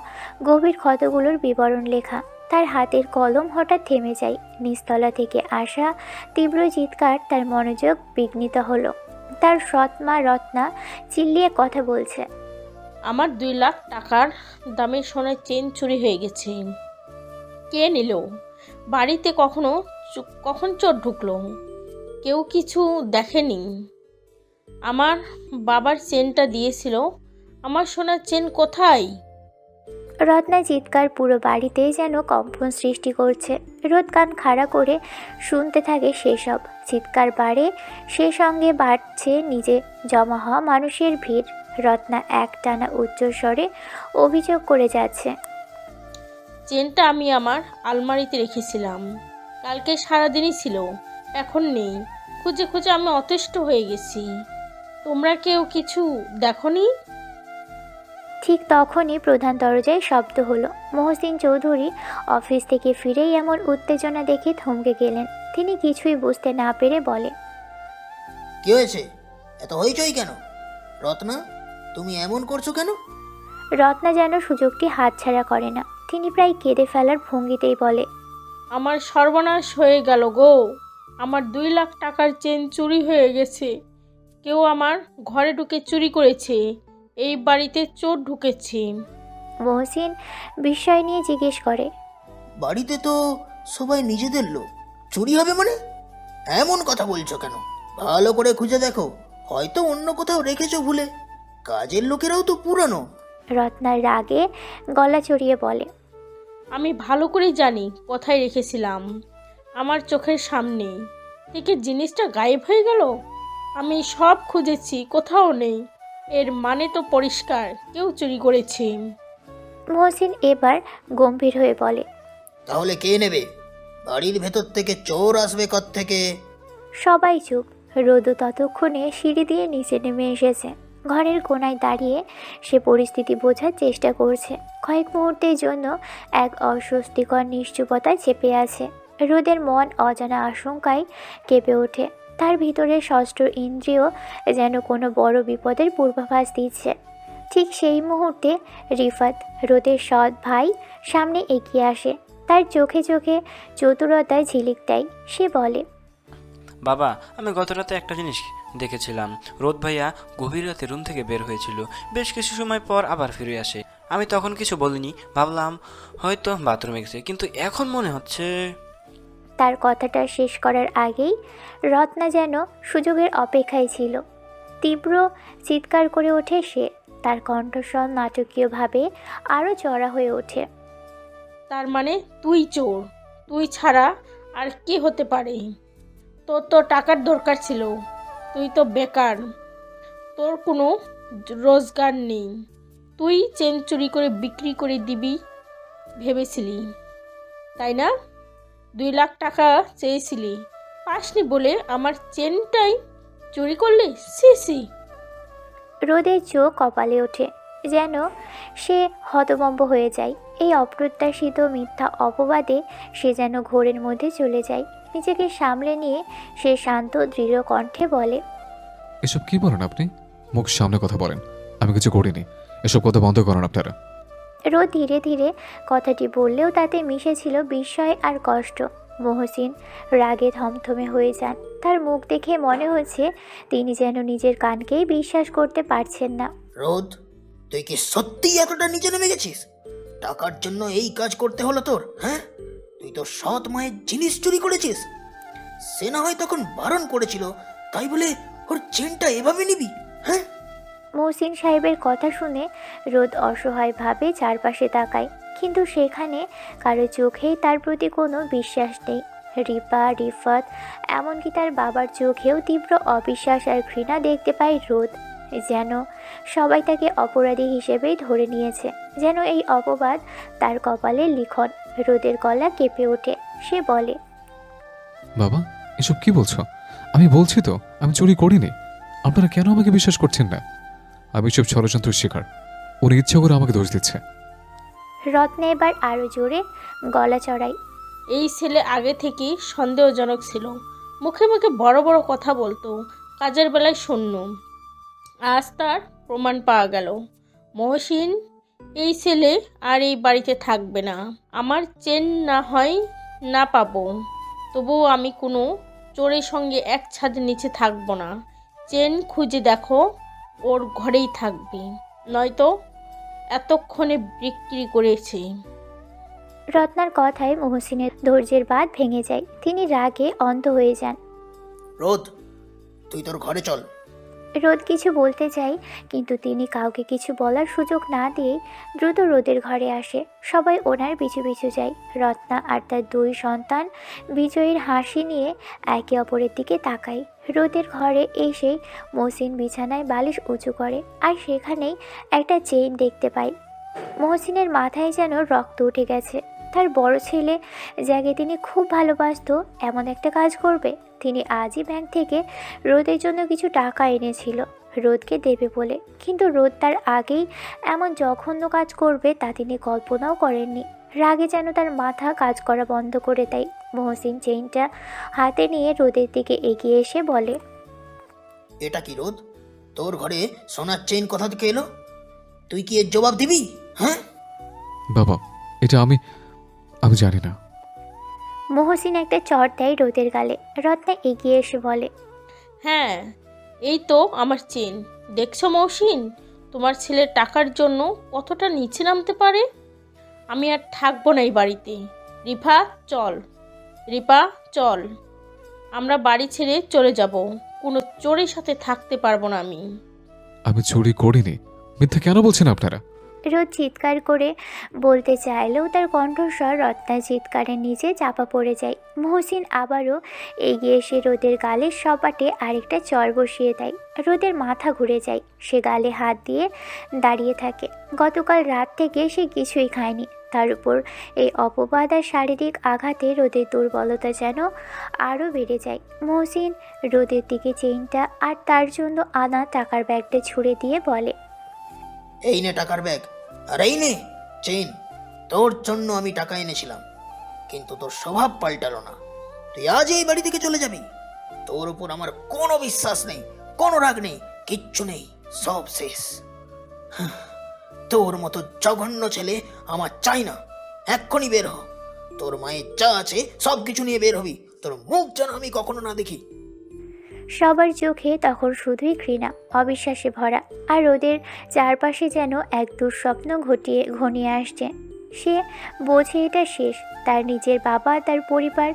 Speaker 1: গভীর ক্ষতগুলোর বিবরণ লেখা। তার হাতের কলম হঠাৎ থেমে যায়। নিচতলা থেকে আসা তীব্র চিৎকার তার মনোযোগ বিঘ্নিত হলো। তার সৎ মা রত্না চিল্লিয়ে কথা বলছে,
Speaker 4: আমার 2 লাখ টাকার দামের সোনার চেন চুরি হয়ে গেছে। কে নিল? বাড়িতে কখন চোর ঢুকলো? কেউ কিছু দেখেনি? আমার বাবার চেনটা দিয়েছিল, আমার সোনার চেন কোথায়?
Speaker 1: রত্না চিৎকার পুরো বাড়িতেই যেন কম্পন সৃষ্টি করছে। রোদ কান খাড়া করে শুনতে থাকে সেসব। চিৎকার বাড়ে, সে সঙ্গে বাড়ছে নিজে জমা হওয়া মানুষের ভিড়। রত্না একটানা উচ্চস্বরে অভিযোগ করে যাচ্ছে,
Speaker 4: চেনটা আমি আমার আলমারিতে রেখেছিলাম, কালকে সারাদিনই ছিল, এখন নেই। খুঁজে খুঁজে আমি অতিষ্ঠ হয়ে গেছি। তোমরা কেউ কিছু দেখোনি?
Speaker 1: ঠিক তখনই প্রধান দরজায় শব্দ হলো। মহসিন চৌধুরী অফিস থেকে ফিরেই এমন উত্তেজনা দেখে থমকে গেলেন। তিনি কিছুই বুঝতে না পেরে বলে,
Speaker 6: কি হয়েছে? এত হইচই কেন? রত্না, তুমি এমন করছো কেন?
Speaker 1: রত্না যেন সুযোগটি হাতছাড়া করে না। তিনি প্রায় কেঁদে ফেলার ভঙ্গিতেই বলে,
Speaker 4: আমার সর্বনাশ হয়ে গেল গো। আমার 2 লাখ টাকার চেন চুরি হয়ে গেছে। কেউ আমার ঘরে ঢুকে চুরি করেছে। এই বাড়িতে চোর ঢুকেছে।
Speaker 1: মহসিন বিস্ময় নিয়ে জিজ্ঞেস করে,
Speaker 6: বাড়িতে তো সবাই নিজেদের লোক, চুরি হবে মানে? এমন কথা বলছো কেন? ভালো করে খুঁজে দেখো, হয়তো অন্য কোথাও রেখেছো ভুলে। কাজের লোকেরাও তো পুরানো।
Speaker 1: রত্নার রাগে গলা চড়িয়ে বলে।
Speaker 4: আমি ভালো করেই জানি কোথায় রেখেছিলাম। আমার চোখের সামনে থেকে জিনিসটা গায়েব হয়ে গেল। আমি সব খুঁজেছি, কোথাও নেই। এর মানে তো পরিষ্কার কেউ চুরি করেছে।
Speaker 1: মহসিন এবার গম্ভীর হয়ে বলে।
Speaker 6: তাহলে কে নেবে? বাড়ির ভেতর থেকে চোর আসবে থেকে?
Speaker 1: সবাই চুপ। রোদু ততক্ষণে সিঁড়ি দিয়ে নিচে নেমে এসেছে। ঘরের কোনায় দাঁড়িয়ে সে পরিস্থিতি বোঝার চেষ্টা করছে। কয়েক মুহূর্তের জন্য এক অস্বস্তিকর নিশ্চুপতা চেপে আছে। রোদের মন অজানা আশঙ্কায় কেঁপে ওঠে। তার ভিতরে ষষ্ঠ ইন্দ্রিয় যেন কোনো বড় বিপদের পূর্বাভাস দিচ্ছে। ঠিক সেই মুহূর্তে রিফাত, রোদের সৎ ভাই, সামনে এগিয়ে আসে। তার চোখে চোখে চতুরতায় ঝিলিক দেয়। সে বলে,
Speaker 7: বাবা, আমি গত রাতে একটা জিনিস দেখেছিলাম। রোদ ভাইয়া গভীর রাতে রুম থেকে বের হয়েছিল, বেশ কিছু সময় পর আবার ফিরে আসে। আমি তখন কিছু বলিনি, ভাবলাম হয়তো বাথরুমে গেছে, কিন্তু এখন মনে হচ্ছে।
Speaker 1: তার কথাটা শেষ করার আগেই রত্না যেন সুযোগের অপেক্ষায় ছিল। তীব্র চিৎকার করে ওঠে সে। তার কণ্ঠস্বর নাটকীয়ভাবে আরও চড়া হয়ে ওঠে।
Speaker 4: তার মানে তুই চোর? তুই ছাড়া আর কে হতে পারে? তোর তো টাকার দরকার ছিল। তুই তো বেকার, তোর কোনো রোজগার নেই। তুই চেন চুরি করে বিক্রি করে দিবি ভেবেছিলি, তাই না? 2 লাখ টাকা চেয়েছিলি, পাসনি বলে আমার চেনটাই চুরি করলি? সি সি।
Speaker 1: রোদের চোখ কপালে ওঠে, যেন সে হতভম্ব হয়ে যায়। এই অপ্রত্যাশিত মিথ্যা অপবাদে সে যেন ঘোরের মধ্যে চলে যায়। নিজেকে সামলে নিয়ে সে শান্ত দৃঢ় কণ্ঠে বলে,
Speaker 3: এসব কি বলেন আপনি? মুখ সামনে কথা বলেন। আমি কিছু করিনি। এসব কথা বন্ধ করেন আপনারা।
Speaker 1: রোদ ধীরে ধীরে কথাটি বললেও তাতে মিশেছিল বিস্ময় আর কষ্ট। মহসিন রাগে থমথমে হয়ে যান। তার মুখ দেখে মনে হচ্ছে তিনি যেন নিজের কানকেই বিশ্বাস করতে পারছেন না।
Speaker 6: রোদ, তুই কি সত্যিই এতটা নিচে নেমে গেছিস? টাকার জন্য এই কাজ করতে হলো তোর? হ্যাঁ, তুই তো সৎ মায়ের জিনিস চুরি করেছিস। সে না হয় তখন বারণ করেছিল, তাই বলে ওর চেনটা এভাবে নিবি? হ্যাঁ।
Speaker 1: মহসিন সাহেবের কথা শুনে রোদ অসহায়ভাবে চারপাশে তাকায়, কিন্তু সেখানে কারো চোখেই তার প্রতি কোনো বিশ্বাস নেই। রিপা, রিফাত, এমনকি তার বাবার চোখেও তীব্র অবিশ্বাস আর ঘৃণা দেখতে পায় রোদ। যেন সবাই তাকে অপরাধী হিসেবেই ধরে নিয়েছে, যেন এই অপবাদ তার কপালে লিখন। রোদের গলা কেঁপে ওঠে। সে বলে,
Speaker 3: বাবা, এসব কি বলছো? আমি বলছি তো আমি চুরি করিনি। আপনারা কেন আমাকে বিশ্বাস করছেন না? আমি সব ষড়যন্ত্রের শিকার। উনি ইচ্ছা করে আমাকে দোষ দিচ্ছে।
Speaker 1: রত্না এবার আরও জোরে গলা চড়ায়।
Speaker 4: এই ছেলে আগে থেকেই সন্দেহজনক ছিল। মুখে মুখে বড় বড় কথা বলতো, কাজের বেলায় শূন্য। আজ তার প্রমাণ পাওয়া গেল। মহসিন, এই ছেলে আর এই বাড়িতে থাকবে না। আমার চেন না হয় না পাবো, তবুও আমি কোনো চোরের সঙ্গে এক ছাদের নিচে থাকবো না। চেন খুঁজে দেখো, ওর ঘরেই থাকবে, নয়তো এতক্ষণে বিক্রি করেছে।
Speaker 1: রত্নার কথায় মহসিনের ধৈর্যের বাঁধ ভেঙে যায়। তিনি রাগে অন্ধ হয়ে যান।
Speaker 6: রোদ, তুই তোর ঘরে চল।
Speaker 1: রোদ কিছু বলতে চায়, কিন্তু তিনি কাউকে কিছু বলার সুযোগ না দিয়ে দ্রুত রোদের ঘরে আসে। সবাই ওনার পিছু পিছু যায়। রত্না আর তার 2 সন্তান বিজয়ীর হাসি নিয়ে একে অপরের দিকে তাকায়। রোদের ঘরে এসে মহসিন বিছানায় বালিশ উঁচু করে, আর সেখানেই একটা চেইন দেখতে পায়। মহসিনের মাথায় যেন রক্ত উঠে গেছে। তার বড় ছেলে, যাকে তিনি খুব ভালোবাসতো, এমন একটা কাজ করবে। তিনি আজই ব্যাংক থেকে রোদের জন্য কিছু টাকা এনেছিল রোদকে দেবে বলে, কিন্তু রোদ তার আগেই এমন জঘন্য কাজ করবে তা তিনি কল্পনাও করেননি। রাগে যেন তার মাথা কাজ করা বন্ধ করে দেয়। মহসিন চেইনটা হাতে নিয়ে রোদের দিকে এগিয়ে এসে বলে,
Speaker 6: এটা কি রোদ? তোর ঘরে সোনার চেইন কোথা থেকে এলো? তুই কি এর জবাব দিবি? হ্যাঁ।
Speaker 3: বাবা, এটা আমি জানি না।
Speaker 1: মহসিন একটা চড় দেয় রোদের গালে। রত্না এগিয়ে এসে বলে,
Speaker 4: হ্যাঁ, এই তো আমার চেন। দেখছো মহসিন, তোমার ছেলের টাকার জন্য কতটা নিচে নামতে পারে। আমি আর থাকবো না এই বাড়িতে। রিফা চল, রিপা চল, আমরা বাড়ি ছেড়ে চলে যাব। কোনো চোরের সাথে থাকতে পারবো না আমি।
Speaker 3: আমি চুরি করিনি, মিথ্যা কেন বলছেন আপনারা?
Speaker 1: রোদ চিৎকার করে বলতে চাইলেও তার কণ্ঠস্বর রত্নার চিৎকারের নিচে চাপা পড়ে যায়। মহসিন আবারও এগিয়ে এসে রোদের গালের সপাটে আরেকটা চর বসিয়ে দেয়। রোদের মাথা ঘুরে যায়, সে গালে হাত দিয়ে দাঁড়িয়ে থাকে। গতকাল রাত থেকে সে কিছুই খায়নি, তার উপর এই অপবাদ আর শারীরিক আঘাতে রোদের দুর্বলতা যেন আরও বেড়ে যায়। মহসিন রোদের দিকে চেইনটা আর তার জন্য আনা টাকার ব্যাগটা ছুঁড়ে দিয়ে বলে,
Speaker 6: এই নে টাকার ব্যাগ, আর এই নে চেইন। তোর জন্য আমি টাকা এনেছিলাম, কিন্তু তোর স্বভাব পাল্টালো না। তুই আজই এই বাড়ি থেকে চলে যাবি। তোর উপর আমার কোনো বিশ্বাস নেই, কোনো রাগ নেই, কিচ্ছু নেই, সব শেষ। হাহ, তোর মতো জঘন্য ছেলে আমার চাই না। এক্ষুনি বের হ। তোর মায়ের যা আছে সব কিছু নিয়ে বের হবি। তোর মুখ যেন আমি কখনো না দেখি।
Speaker 1: সবার চোখে তখন শুধুই ঘৃণা, অবিশ্বাসে ভরা। আর ওদের চারপাশে যেন এক দুঃস্বপ্ন ঘনিয়ে আসছে। সে বোঝে এটা শেষ। তার নিজের বাবা, তার পরিবার,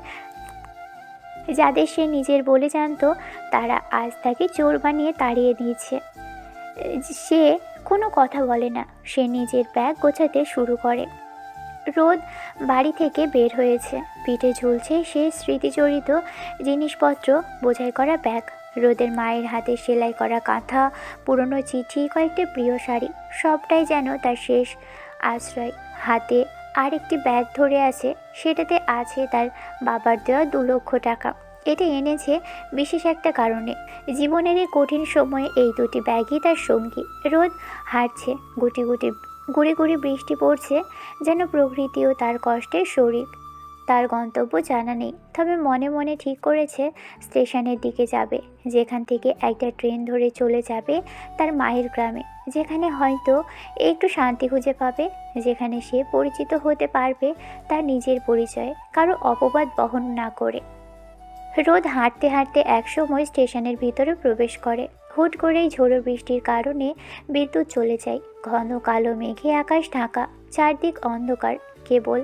Speaker 1: যাদের সে নিজের বলে জানতো, তারা আজ তাকে চোর বানিয়ে তাড়িয়ে দিয়েছে। সে কোনো কথা বলে না, সে নিজের ব্যাগ গোছাতে শুরু করে। রোদ বাড়ি থেকে বের হয়েছে, পিঠে ঝুলছে সে স্মৃতিজড়িত জিনিসপত্র বোঝাই করা ব্যাগ। রোদের মায়ের হাতে সেলাই করা কাঁথা, পুরনো চিঠি, কয়েকটি প্রিয় শাড়ি, সবটাই যেন তার শেষ আশ্রয়। হাতে আরেকটি ব্যাগ ধরে আছে, সেটাতে আছে তার বাবার দেওয়া 2 লক্ষ টাকা। এটা এনেছে বিশেষ একটা কারণে। জীবনের এই কঠিন সময়ে এই দুটি ব্যাগই তার সঙ্গী। রোদ হাঁটছে, গুটি গুটি গুড়ি গুড়ি বৃষ্টি পড়ছে, যেন প্রকৃতিও তার কষ্টের শরিক। তার গন্তব্য জানা নেই, তবে মনে মনে ঠিক করেছে স্টেশনের দিকে যাবে, যেখান থেকে একটা ট্রেন ধরে চলে যাবে তার মায়ের গ্রামে, যেখানে হয়তো একটু শান্তি খুঁজে পাবে, যেখানে সে পরিচিত হতে পারবে তার নিজের পরিচয়ে, কারো অপবাদ বহন না করে। রোদ হাঁটতে হাঁটতে একসময় স্টেশনের ভিতরে প্রবেশ করে। হুট করেই ঝোড়ো বৃষ্টির কারণে বিদ্যুৎ চলে যায়। ঘন কালো মেঘে আকাশ ঢাকা, চারদিক অন্ধকার। কেবল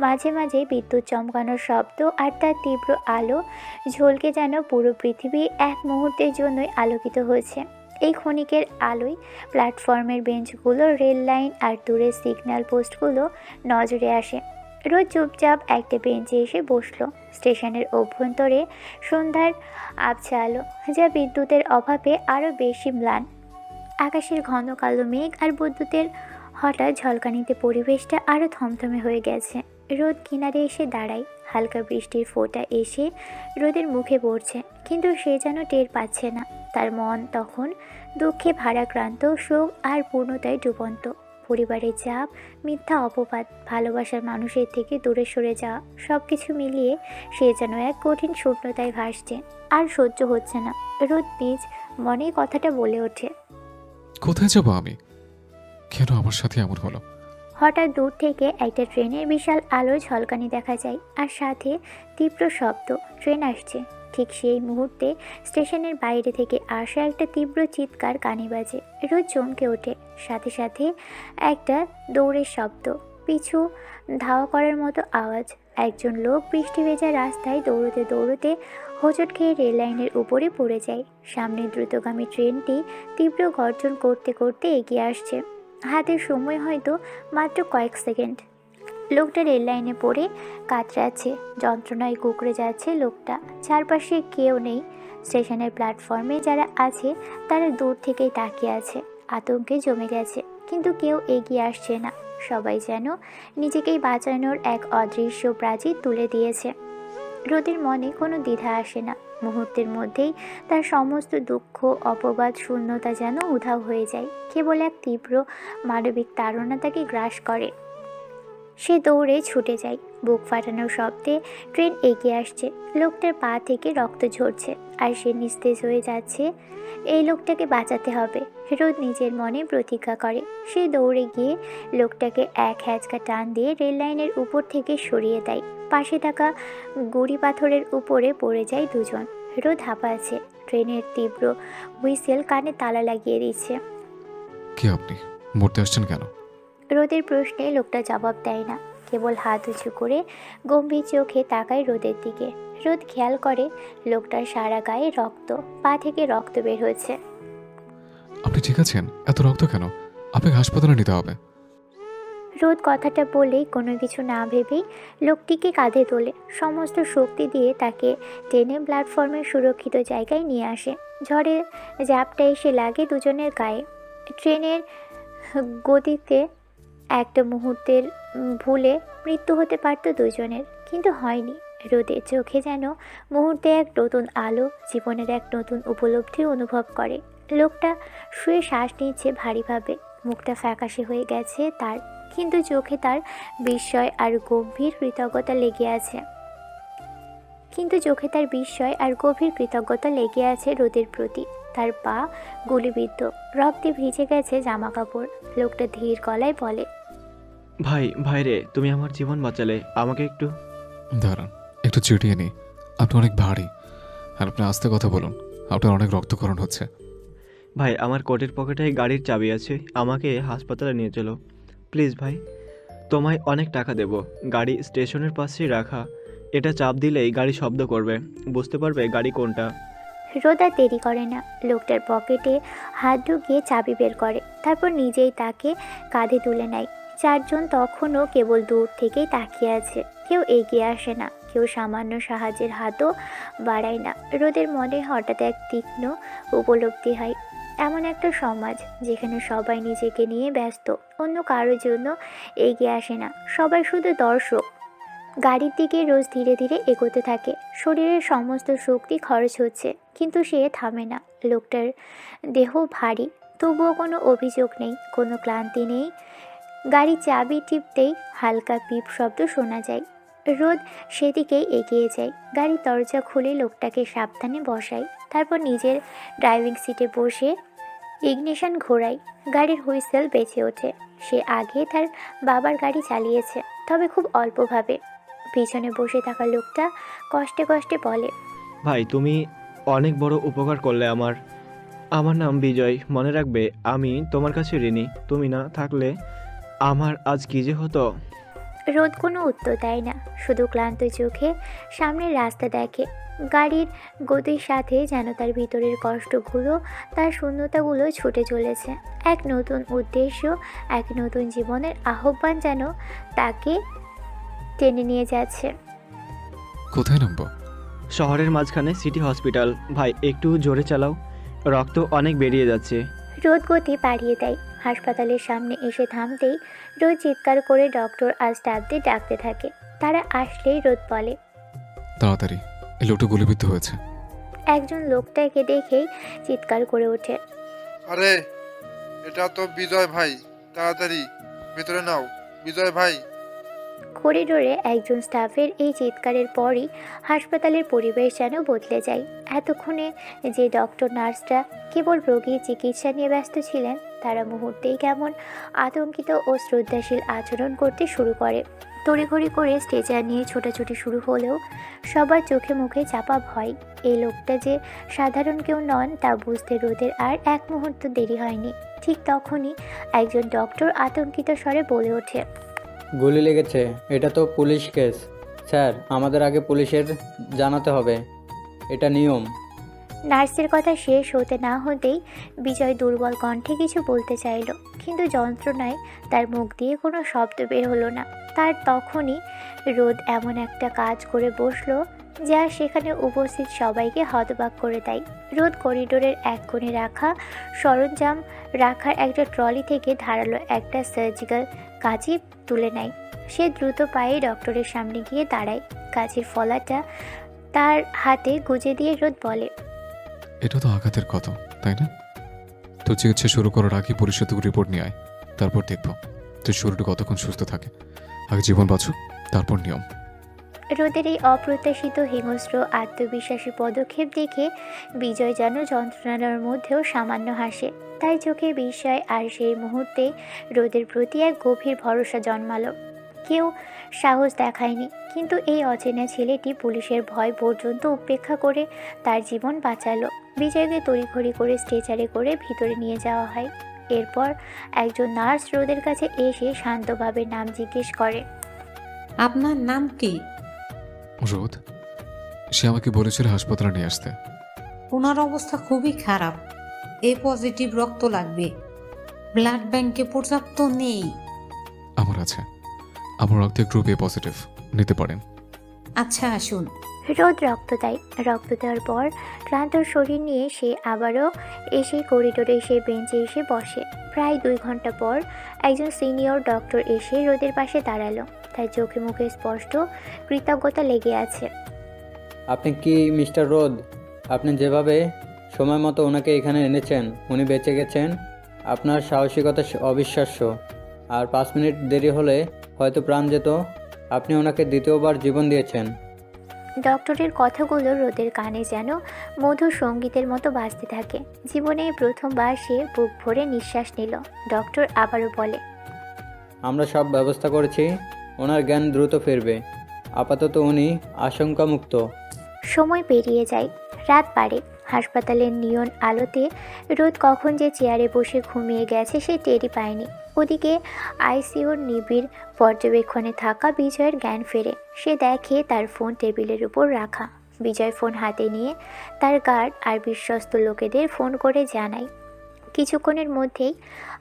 Speaker 1: মাঝে মাঝে বিদ্যুৎ চমকানোর শব্দ আর তার তীব্র আলো ঝলকে যেন পুরো পৃথিবী এক মুহূর্তের জন্যই আলোকিত হয়েছে। এই ক্ষণিকের আলোয় প্ল্যাটফর্মের বেঞ্চগুলো, রেল লাইন আর দূরের সিগন্যাল পোস্টগুলো নজরে আসে। রোজ চুপচাপ একটা বেঞ্চে এসে বসলো। স্টেশনের অভ্যন্তরে সন্ধ্যার আবছা আলো, যা বিদ্যুতের অভাবে আরও বেশি ম্লান। আকাশের ঘন কালো মেঘ আর বিদ্যুতের হঠাৎ ঝলকানিতে পরিবেশটা আরও থমথমে হয়ে গেছে। রোদ কিনারে এসে দাঁড়ায়। হালকা বৃষ্টির ফোঁটা এসে রোদের মুখে পড়ছে, কিন্তু সে যেন টের পাচ্ছে না। তার মন তখন দুঃখে ভারাক্রান্ত, শোক আর পূর্ণতায় ডুবন্ত। পরিবারের চাপ, মিথ্যা অপবাদ, ভালোবাসার মানুষের থেকে দূরে সরে যাওয়া, সব কিছু মিলিয়ে সে যেন এক কঠিন শূন্যতায় ভাসছে। আর সহ্য হচ্ছে না। রোদ নিজ মনে কথাটা বলে ওঠে,
Speaker 3: কোথায় যাবো আমি? কেন আমার সাথে এমন হলো?
Speaker 1: হঠাৎ দূর থেকে একটা ট্রেনের বিশাল আলোর ঝলকানি দেখা যায়, আর সাথে তীব্র শব্দ। ট্রেন আসছে। ঠিক সেই মুহূর্তে স্টেশনের বাইরে থেকে আসা একটা তীব্র চিৎকার কানে বাজে। রোদ চমকে ওঠে। সাথে সাথে একটা দৌড়ের শব্দ, পিছু ধাওয়া করার মতো আওয়াজ। একজন লোক বৃষ্টি ভেজা রাস্তায় দৌড়তে দৌড়তে হোঁচট খেয়ে রেল লাইনের উপরে পড়ে যায়। সামনে দ্রুতগামী ট্রেনটি তীব্র গর্জন করতে করতে এগিয়ে আসছে। হাতের সময় হয়তো মাত্র কয়েক সেকেন্ড। লোকটা রেল লাইনে পড়ে কাতরাচ্ছে, যন্ত্রণায় কুঁকড়ে যাচ্ছে লোকটা। চারপাশে কেউ নেই। স্টেশনের প্ল্যাটফর্মে যারা আছে তারা দূর থেকেই তাকিয়ে আছে, আতঙ্কে জমে গেছে, কিন্তু কেউ এগিয়ে আসছে না। সবাই যেন নিজেকেই বাঁচানোর এক অদৃশ্য প্রাচীর তুলে দিয়েছে। রোদের মনে কোনো দ্বিধা আসে না। মুহূর্তের মধ্যেই তার সমস্ত দুঃখ, অপবাদ, শূন্যতা যেন উধাও হয়ে যায়। কেবল এক তীব্র মানবিক তাড়না তাকে গ্রাস করে। সে দৌড়ে ছুটে যায়। বুক ফাটানোর শব্দে ট্রেন এগিয়ে আসছে। লোকটার পা থেকে রক্ত ঝরছে, আর সে নিস্তেজ হয়ে যাচ্ছে। এই লোকটাকে বাঁচাতে হবে। রোদ নিজের মনে প্রতিজ্ঞা করে। সে দৌড়ে গিয়ে লোকটাকে এক হ্যাচকা টান দিয়ে রেল লাইনের উপর থেকে সরিয়ে দেয়। পাশে থাকা গুড়ি পাথরের উপরে পড়ে যায় দুজন। রোদ হাঁপাচ্ছে। ট্রেনের তীব্র হুইসেল কানে তালা লাগিয়ে দিচ্ছে।
Speaker 3: কে আপনি? মরতে আসছেন কেন?
Speaker 1: রোদের প্রশ্নে লোকটা জবাব দেয় না, কেবল হাত উঁচু করে গম্ভীর চোখে তাকায় রোদের দিকে। রোদ খেয়াল করে লোকটার সারা গায়ে রক্ত, পা থেকে রক্ত বের হচ্ছে।
Speaker 3: আপনি ঠিক আছেন? এত রক্ত কেন? আপনাকে হাসপাতালে নিতে হবে।
Speaker 1: রোদ কথাটা বলেই কোনো কিছু না ভেবেই লোকটিকে কাঁধে তোলে, সমস্ত শক্তি দিয়ে তাকে টেনে প্ল্যাটফর্মের সুরক্ষিত জায়গায় নিয়ে আসে। ঝড়ে ঝাপটা এসে লাগে দুজনের গায়ে। ট্রেনের গতিতে একটা মুহূর্তের ভুলে মৃত্যু হতে পারত দুজনের, কিন্তু হয়নি। রোদের চোখে যেন মুহূর্তে এক নতুন আলো, জীবনের এক নতুন উপলব্ধির অনুভব করে। লোকটা শুয়ে শ্বাস নিচ্ছে ভারীভাবে, মুখটা ফ্যাকাশে হয়ে গেছে তার, কিন্তু চোখে তার বিস্ময় আর গভীর কৃতজ্ঞতা লেগে আছে রোদের প্রতি। তার পা গুলিবিদ্ধ, রক্তে ভিজে গেছে জামা কাপড়। লোকটা ধীর গলায় বলে,
Speaker 10: ভাই রে, তুমি আমার জীবন বাঁচালে, আমাকে একটু।
Speaker 3: দাঁড়ান, একটু চিটিয়ে নিই। আপনি অনেক ভারী, আর আপনি আস্তে কথা বলুন। আপনার অনেক রক্তক্ষরণ হচ্ছে।
Speaker 10: ভাই, আমার কোটের পকেটে গাড়ির চাবি আছে, আমাকে হাসপাতালে নিয়ে চলো প্লিজ ভাই। তোমায় অনেক টাকা দেব। গাড়ি স্টেশনের পাশেই রাখা, এটা চাপ দিলেই গাড়ি শব্দ করবে, বুঝতে পারবে গাড়ি কোনটা।
Speaker 1: রোদ আর দেরি করে না, লোকটার পকেটে হাত ঢুকিয়ে চাবি বের করে, তারপর নিজেই তাকে কাঁধে তুলে নেয়। চারজন তখনও কেবল দূর থেকেই তাকিয়ে আছে, কেউ এগিয়ে আসে না, কেউ সামান্য সাহায্যের হাতও বাড়ায় না। রোদের মনে হঠাৎ এক তীক্ষ্ণ উপলব্ধি হয়, এমন একটা সমাজ যেখানে সবাই নিজেকে নিয়ে ব্যস্ত, অন্য কারোর জন্য এগিয়ে আসে না, সবাই শুধু দর্শক। গাড়ির দিকে রোজ ধীরে ধীরে এগোতে থাকে, শরীরের সমস্ত শক্তি খরচ হচ্ছে, কিন্তু সে থামে না। লোকটার দেহ ভারী, তবুও কোনো অভিযোগ নেই, কোনো ক্লান্তি নেই। গাড়ির চাবি টিপতেই হালকা পিপ শব্দ শোনা যায়। রোদ সেদিকেই এগিয়ে যায়, গাড়ির দরজা খুলে লোকটাকে সাবধানে বসায়, তারপর নিজের ড্রাইভিং সিটে বসে ইগনিশন ঘোরায়। গাড়ির হুইসেল বেঁচে ওঠে। সে আগে তার বাবার গাড়ি চালিয়েছে, তবে খুব অল্পভাবে। পিছনে বসে থাকা লোকটা কষ্টে কষ্টে বলে,
Speaker 10: ভাই, তুমি অনেক বড় উপকার করলে আমার নাম বিজয়, মনে রাখবে আমি তোমার কাছে ঋণী। তুমি না থাকলে আমার আজ কি যে হতো।
Speaker 1: রোদ কোনো উত্তর দেয় না, শুধু ক্লান্ত চোখে সামনের রাস্তা দেখে। গাড়ির গতির সাথে যেন তার ভিতরের কষ্টগুলো, তার শূন্যতাগুলো ছুটে চলেছে। এক নতুন উদ্দেশ্য, এক নতুন জীবনের আহ্বান যেন তাকে টেনে নিয়ে যাচ্ছে।
Speaker 3: কোথায় নামবো?
Speaker 10: শহরের মাঝখানে সিটি হসপিটাল। ভাই, একটু জোরে চালাও, রক্ত অনেক বেরিয়ে যাচ্ছে।
Speaker 1: রোদ গতি বাড়িয়ে দেয়। হাসপাতালের সামনে এসে থামতেই রোদ চিৎকার করে ডক্টর আর স্টাফদের ডাকতে থাকে। তারা আসলেই রোদ বলে,
Speaker 3: তাড়াতাড়ি, এই লোকটা গুলিবিদ্ধ হয়েছে।
Speaker 1: একজন লোকটাকে দেখেই চিৎকার করে ওঠে,
Speaker 11: আরে এটা তো বিজয় ভাই, তাড়াতাড়ি ভিতরে নাও বিজয় ভাই।
Speaker 1: করিডোরে একজন স্টাফের এই চিৎকারের পরই হাসপাতালের পরিবেশ যেন বদলে যায়। এতক্ষণে যে ডক্টর নার্সরা কেবল রোগীর চিকিৎসা নিয়ে ব্যস্ত ছিলেন, তারা মুহূর্তেই কেমন আতঙ্কিত ও শ্রদ্ধাশীল আচরণ করতে শুরু করে। তড়িঘড়ি করে স্ট্রেচার নিয়ে ছোটাছুটি শুরু হলেও সবার চোখে মুখে চাপা ভয়। এই লোকটা যে সাধারণ কেউ নন তা বুঝতে রোদের আর এক মুহূর্ত দেরি হয়নি। ঠিক তখনই একজন ডক্টর আতঙ্কিত স্বরে বলে ওঠে,
Speaker 12: গুলি লেগেছে, এটা তো পুলিশ কেস স্যার, আমাদের আগে পুলিশের জানাতে হবে, এটা নিয়ম।
Speaker 1: নার্সের কথা শেষ হতে না হতেই বিজয় দুর্বল কণ্ঠে কিছু বলতে চাইল, কিন্তু যন্ত্রণায় তার মুখ দিয়ে কোনো শব্দ বের হলো না। তার তখনই রোদ এমন একটা কাজ করে বসলো যা সেখানে উপস্থিত সবাইকে হতবাক করে দেয়। রোদ করিডোরের এক কোণে রাখা সরঞ্জাম রাখার একটা ট্রলি থেকে ধারালো একটা সার্জিক্যাল কাঁচি তুলে নেয়। সে দ্রুত পায়ে ডক্টরের সামনে গিয়ে দাঁড়ায়, কাঁচির ফলাটা তার হাতে গুজে দিয়ে রোদ বলে,
Speaker 3: এটা তো আঘাতের কত, তাই না? তো চিকিৎসা শুরু করার আগে পরিষেতুক রিপোর্ট নিয়ে আয়, তারপর দেখবো তোর শরীরটা কতক্ষণ সুস্থ থাকে। আগে জীবন বাঁচুক, তারপর নিয়ম।
Speaker 1: রোদের এই অপ্রত্যাশিত হিংস্র আত্মবিশ্বাসী পদক্ষেপ দেখে বিজয় যেন যন্ত্রণার মধ্যেও সামান্য হাসে। তাই চোখে বিস্ময় আর সেই মুহূর্তে রোদের প্রতি এক গভীর ভরসা জন্মালো। কেউ সাহস দেখায়নি, কিন্তু এই অচেনা ছেলেটি পুলিশের ভয় পর্যন্ত উপেক্ষা করে তার জীবন বাঁচালো। বিজয়কে তড়িঘড়ি করে স্ট্রেচারে করে ভিতরে নিয়ে যাওয়া হয়। এরপর একজন নার্স রোদের কাছে এসে শান্তভাবে নাম জিজ্ঞেস করে,
Speaker 13: আপনার নাম কি?
Speaker 3: রোদ। সে আমাকে বলেছিল হাসপাতালে নিয়ে আসতে।
Speaker 13: ওনার অবস্থা খুবই খারাপ। এ পজিটিভ রক্ত লাগবে। ব্লাড ব্যাংকে পর্যাপ্ত নেই।
Speaker 3: আমার আছে। আমার রক্তের গ্রুপ এ পজিটিভ, নিতে পারেন।
Speaker 13: আচ্ছা আসুন।
Speaker 1: রোদ রক্ত দেয়। রক্ত দেওয়ার পর ক্লান্ত শরীর নিয়ে সে আবারও এসে করিডোরে এসে বেঞ্চে এসে বসে। প্রায় 2 ঘন্টা পর একজন সিনিয়র ডক্টর এসে রোদের পাশে দাঁড়ালো। তার চোখে মুখে স্পষ্ট কৃতজ্ঞতা লেগে আছে।
Speaker 12: আপনি কি মিস্টার রোদ? আপনি যেভাবে সময় মতো ওনাকে এখানে এনেছেন, উনি বেঁচে গেছেন। আপনার সাহসিকতা অবিশ্বাস্য। আর 5 মিনিট দেরি হলে হয়তো প্রাণ যেত। আপনি ওনাকে দ্বিতীয়বার জীবন দিয়েছেন।
Speaker 1: ডক্টরের কথাগুলো রোদের কানে যেন মধুর সঙ্গীতের মতো বাজতে থাকে। জীবনে এই প্রথমবার সে বুক ভরে নিঃশ্বাস নিল। ডক্টর আবারও বলে,
Speaker 12: আমরা সব ব্যবস্থা করেছি, ওনার জ্ঞান দ্রুত ফিরবে। আপাতত উনি আশঙ্কামুক্ত।
Speaker 1: সময় পেরিয়ে যায়, রাত বাড়ে। হাসপাতালের নিয়ন আলোতে রোদ কখন যে চেয়ারে বসে ঘুমিয়ে গেছে সে টেরই পায়নি। ওদিকে আইসিইউর নিবিড় পর্যবেক্ষণে থাকা বিজয়ের জ্ঞান ফেরে। সে দেখে তার ফোন টেবিলের উপর রাখা। বিজয় ফোন হাতে নিয়ে তার গার্ড আর বিশ্বস্ত লোকেদের ফোন করে জানায়। কিছুক্ষণের মধ্যেই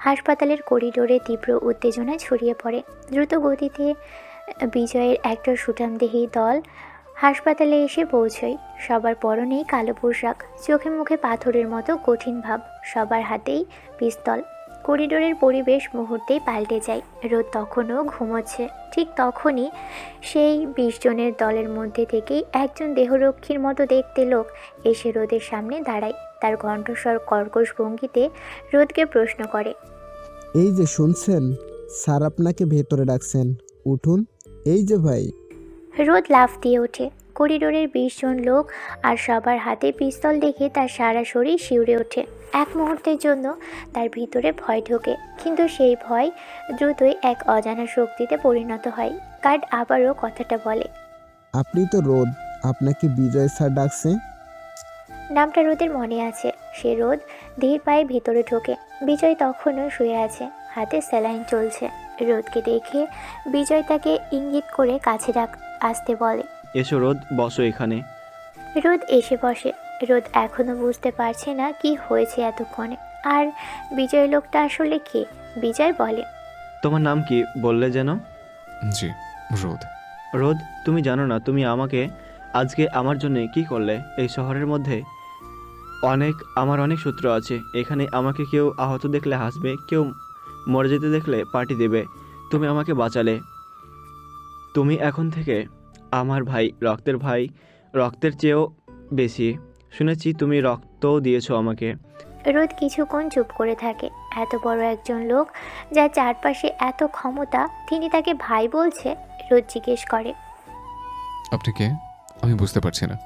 Speaker 1: হাসপাতালের করিডোরে তীব্র উত্তেজনা ছড়িয়ে পড়ে। দ্রুত গতিতে বিজয়ের একটা সুঠামদেহী দল হাসপাতালে এসে পৌঁছয়। সবার পরনেই কালো পোশাক, চোখে মুখে পাথরের মতো কঠিন ভাব, সবার হাতেই পিস্তল। করিডোরের পরিবেশ মুহূর্তেই পাল্টে যায়। রোদ তখনও ঘুমোচ্ছে। ঠিক তখনই সেই 20 জনের দলের মধ্যে থেকেই একজন দেহরক্ষীর মতো দেখতে লোক এসে রোদের সামনে দাঁড়ায়। তার কণ্ঠস্বর কর্কশ ভঙ্গিতে রোদকে প্রশ্ন করে,
Speaker 2: এই যে শুনছেন, স্যার আপনাকে ভেতরে ডাকছেন, উঠুন। এই যে ভাই।
Speaker 1: রোদ লাফ দিয়ে ওঠে। করিডোরের 20 জন লোক আর সবার হাতে পিস্তল দেখে তার সারা শরীর শিউরে ওঠে। এক মুহূর্তের জন্য তার ভিতরে ভয় ঢোকে, কিন্তু সেই ভয় দ্রুতই এক অজানা শক্তিতে পরিণত হয়। গার্ড আবারও কথাটা বলে,
Speaker 2: আপনি তো রোদ, আপনাকে বিজয় স্যার ডাকছে।
Speaker 1: নামটা রোদের মনে আছে। সে রোদ ধীর পায়ে ভিতরে ঢোকে। বিজয় তখনও শুয়ে আছে, হাতে স্যালাইন চলছে। রোদকে দেখে বিজয় তাকে ইঙ্গিত করে কাছে আসতে বলে,
Speaker 10: এসো রোদ, বসো এখানে।
Speaker 1: রোদ এসে বসে। রোদ এখনো বুঝতে পারছে না কি হয়েছে এতক্ষণে, আর বিজয় লোকটা আসলে কে। বিজয় বলে,
Speaker 10: তোমার নাম কি বললে যেন?
Speaker 3: জি, রোদ।
Speaker 10: রোদ, তুমি জানো না তুমি আমাকে আজকে আমার জন্য কি করলে? এই শহরের মধ্যে আমার অনেক সূত্র আছে। এখানে আমাকে কেউ আহত দেখলে হাসবে, কেউ মরে যেতে দেখলে পার্টি দেবে। তুমি আমাকে বাঁচালে। তুমি এখন থেকে আমার ভাই, রক্তের চেয়েও বেশি। শুনেছি তুমি রক্তও দিয়েছো আমাকে।
Speaker 1: রোদ কিছুক্ষণ চুপ করে থাকে। এত বড় একজন লোক যার চারপাশে এত ক্ষমতা, তিনি তাকে ভাই বলছে। রোদ জিজ্ঞেস করে,
Speaker 3: আপনি কে? আমি বুঝতে পারছি না।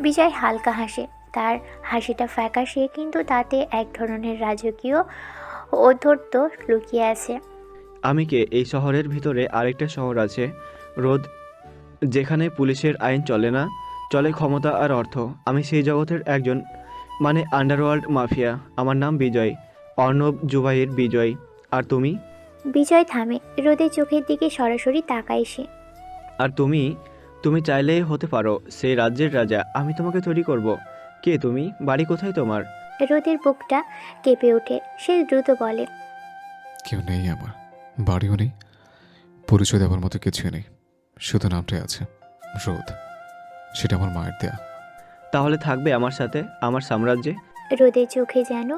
Speaker 1: বিজয় হালকা হাসে। তার হাসিটা ফ্যাকাশে, কিন্তু তাতে এক ধরনের রাজকীয় ঔদ্ধত্য লুকিয়ে আছে।
Speaker 10: আমি কে? এই শহরের ভিতরে আরেকটা শহর আছে রোদ, যেখানে পুলিশের আইন চলে না, চলে ক্ষমতা আর অর্থ। আমি সেই জগতের একজন, মানে আন্ডারওয়ার্ল্ড মাফিয়া। আমার নাম বিজয়, অর্ণব জুবাইয়ের বিজয়। আর তুমি?
Speaker 1: বিজয় থামে। রোদের চোখের দিকে সরাসরি তাকায় সে।
Speaker 10: আর তুমি চাইলেই হতে পারো সেই রাজ্যের রাজা। আমি তোমাকে তৈরি করব। কে তুমি? বাড়ি কোথায় তোমার?
Speaker 1: রোদের বুকটা কেঁপে ওঠে। সে দ্রুত বলে,
Speaker 3: কেউ নেই আমার, বাড়িও নেই, পরিচয় দেওয়ার মতো কিছুই নেই, শুধু নামটাই আছে রোদ। সেটা আমার মায়ের দেয়া।
Speaker 10: তাহলে থাকবে আমার সাথে আমার সাম্রাজ্যে?
Speaker 1: রোদের চোখে যেন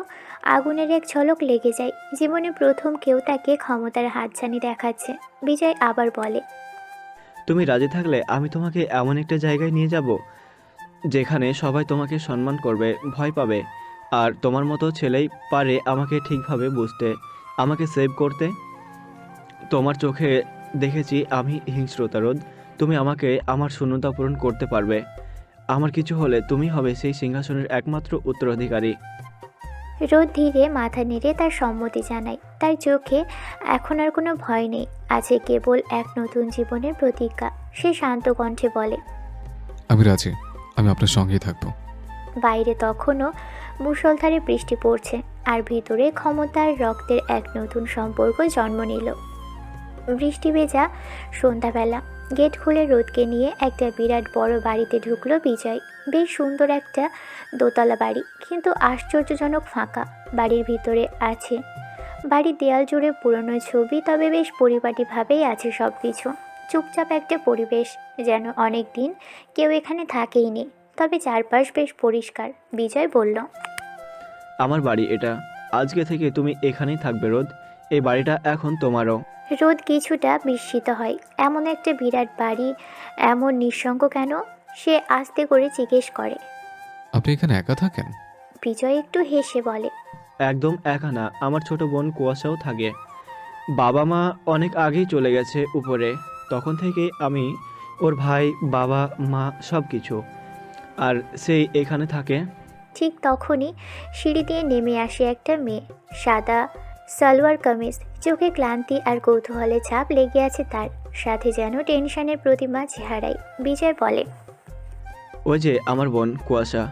Speaker 1: আগুনের এক ঝলক লেগে যায়। জীবনে প্রথম কেউ তাকে ক্ষমতার হাতছানি দেখাচ্ছে। বিজয় আবার বলে,
Speaker 10: তুমি রাজি থাকলে আমি তোমাকে এমন একটা জায়গায় নিয়ে যাব যেখানে সবাই তোমাকে সম্মান করবে, ভয় পাবে। আর তোমার মতো ছেলেই পারে আমাকে ঠিকভাবে বুঝতে, আমাকে সেভ করতে। তোমার চোখে দেখেছি আমি হিংস্রতা রোদ। তুমি আমাকে আমার শূন্যতা পূরণ করতে পারবে। আমার কিছু হলে তুমি হবে সেই সিংহাসনের একমাত্র উত্তরাধিকারী।
Speaker 1: রোদ ধীরে মাথা নেড়ে তার সম্মতি জানায়। তার চোখে এখন আর কোনো ভয় নেই, আছে কেবল এক নতুন জীবনের প্রতিজ্ঞা। সে শান্ত কণ্ঠে বলে,
Speaker 3: আমি রাজি, আমি আপনার সঙ্গেই থাকবো।
Speaker 1: বাইরে তখনও মুষলধারে বৃষ্টি পড়ছে, আর ভিতরে ক্ষমতার রক্তের এক নতুন সম্পর্ক জন্ম নিল। বৃষ্টি ভেজা সন্ধ্যাবেলা। গেট খুলে রোদকে নিয়ে একটা বিরাট বড় বাড়িতে ঢুকলো বিজয়। বেশ সুন্দর একটা দোতলা বাড়ি, কিন্তু আশ্চর্যজনক ফাঁকা। বাড়ির ভিতরে আছে বাড়ির দেয়াল জুড়ে পুরনো ছবি, তবে বেশ পরিপাটিভাবেই আছে সব কিছু। চুপচাপ একটা পরিবেশ, যেন অনেক দিন কেউ এখানে থাকেইনি। তবে চারপাশ বেশ পরিষ্কার। বিজয় বলল,
Speaker 10: আমার বাড়ি এটা, আজকে থেকে তুমি এখানেই থাকবে রোদ। এই বাড়িটা এখন তোমারও।
Speaker 1: রোদ কিছুটা বিস্মিত হয়। এমন একটা বিরাট বাড়ি এমন নিঃসঙ্গ কেন? সে আস্তে করে জিজ্ঞেস করে।
Speaker 3: আপনি এখানে একা থাকেন?
Speaker 1: বিজয় একটু হেসে বলে,
Speaker 10: একদম একা না, আমার ছোট বোন কুয়াশাও থাকে। বাবা মা অনেক আগেই চলে গেছে উপরে, তখন থেকে আমি ওর ভাই, বাবা, মা সব কিছু। আর সেই এখানে থাকে।
Speaker 1: ঠিক তখনই সিঁড়ি দিয়ে নেমে আসে একটা মেয়ে। সাদা সালোয়ার কামিজ, চোখে ক্লান্তি আর কৌতূহলের ছাপ লেগে আছে তার, সাথে যেন টেনশনের প্রতিমা চেহারায়। বিজয় বলে,
Speaker 10: ওই যে আমার বোন কুয়াশা।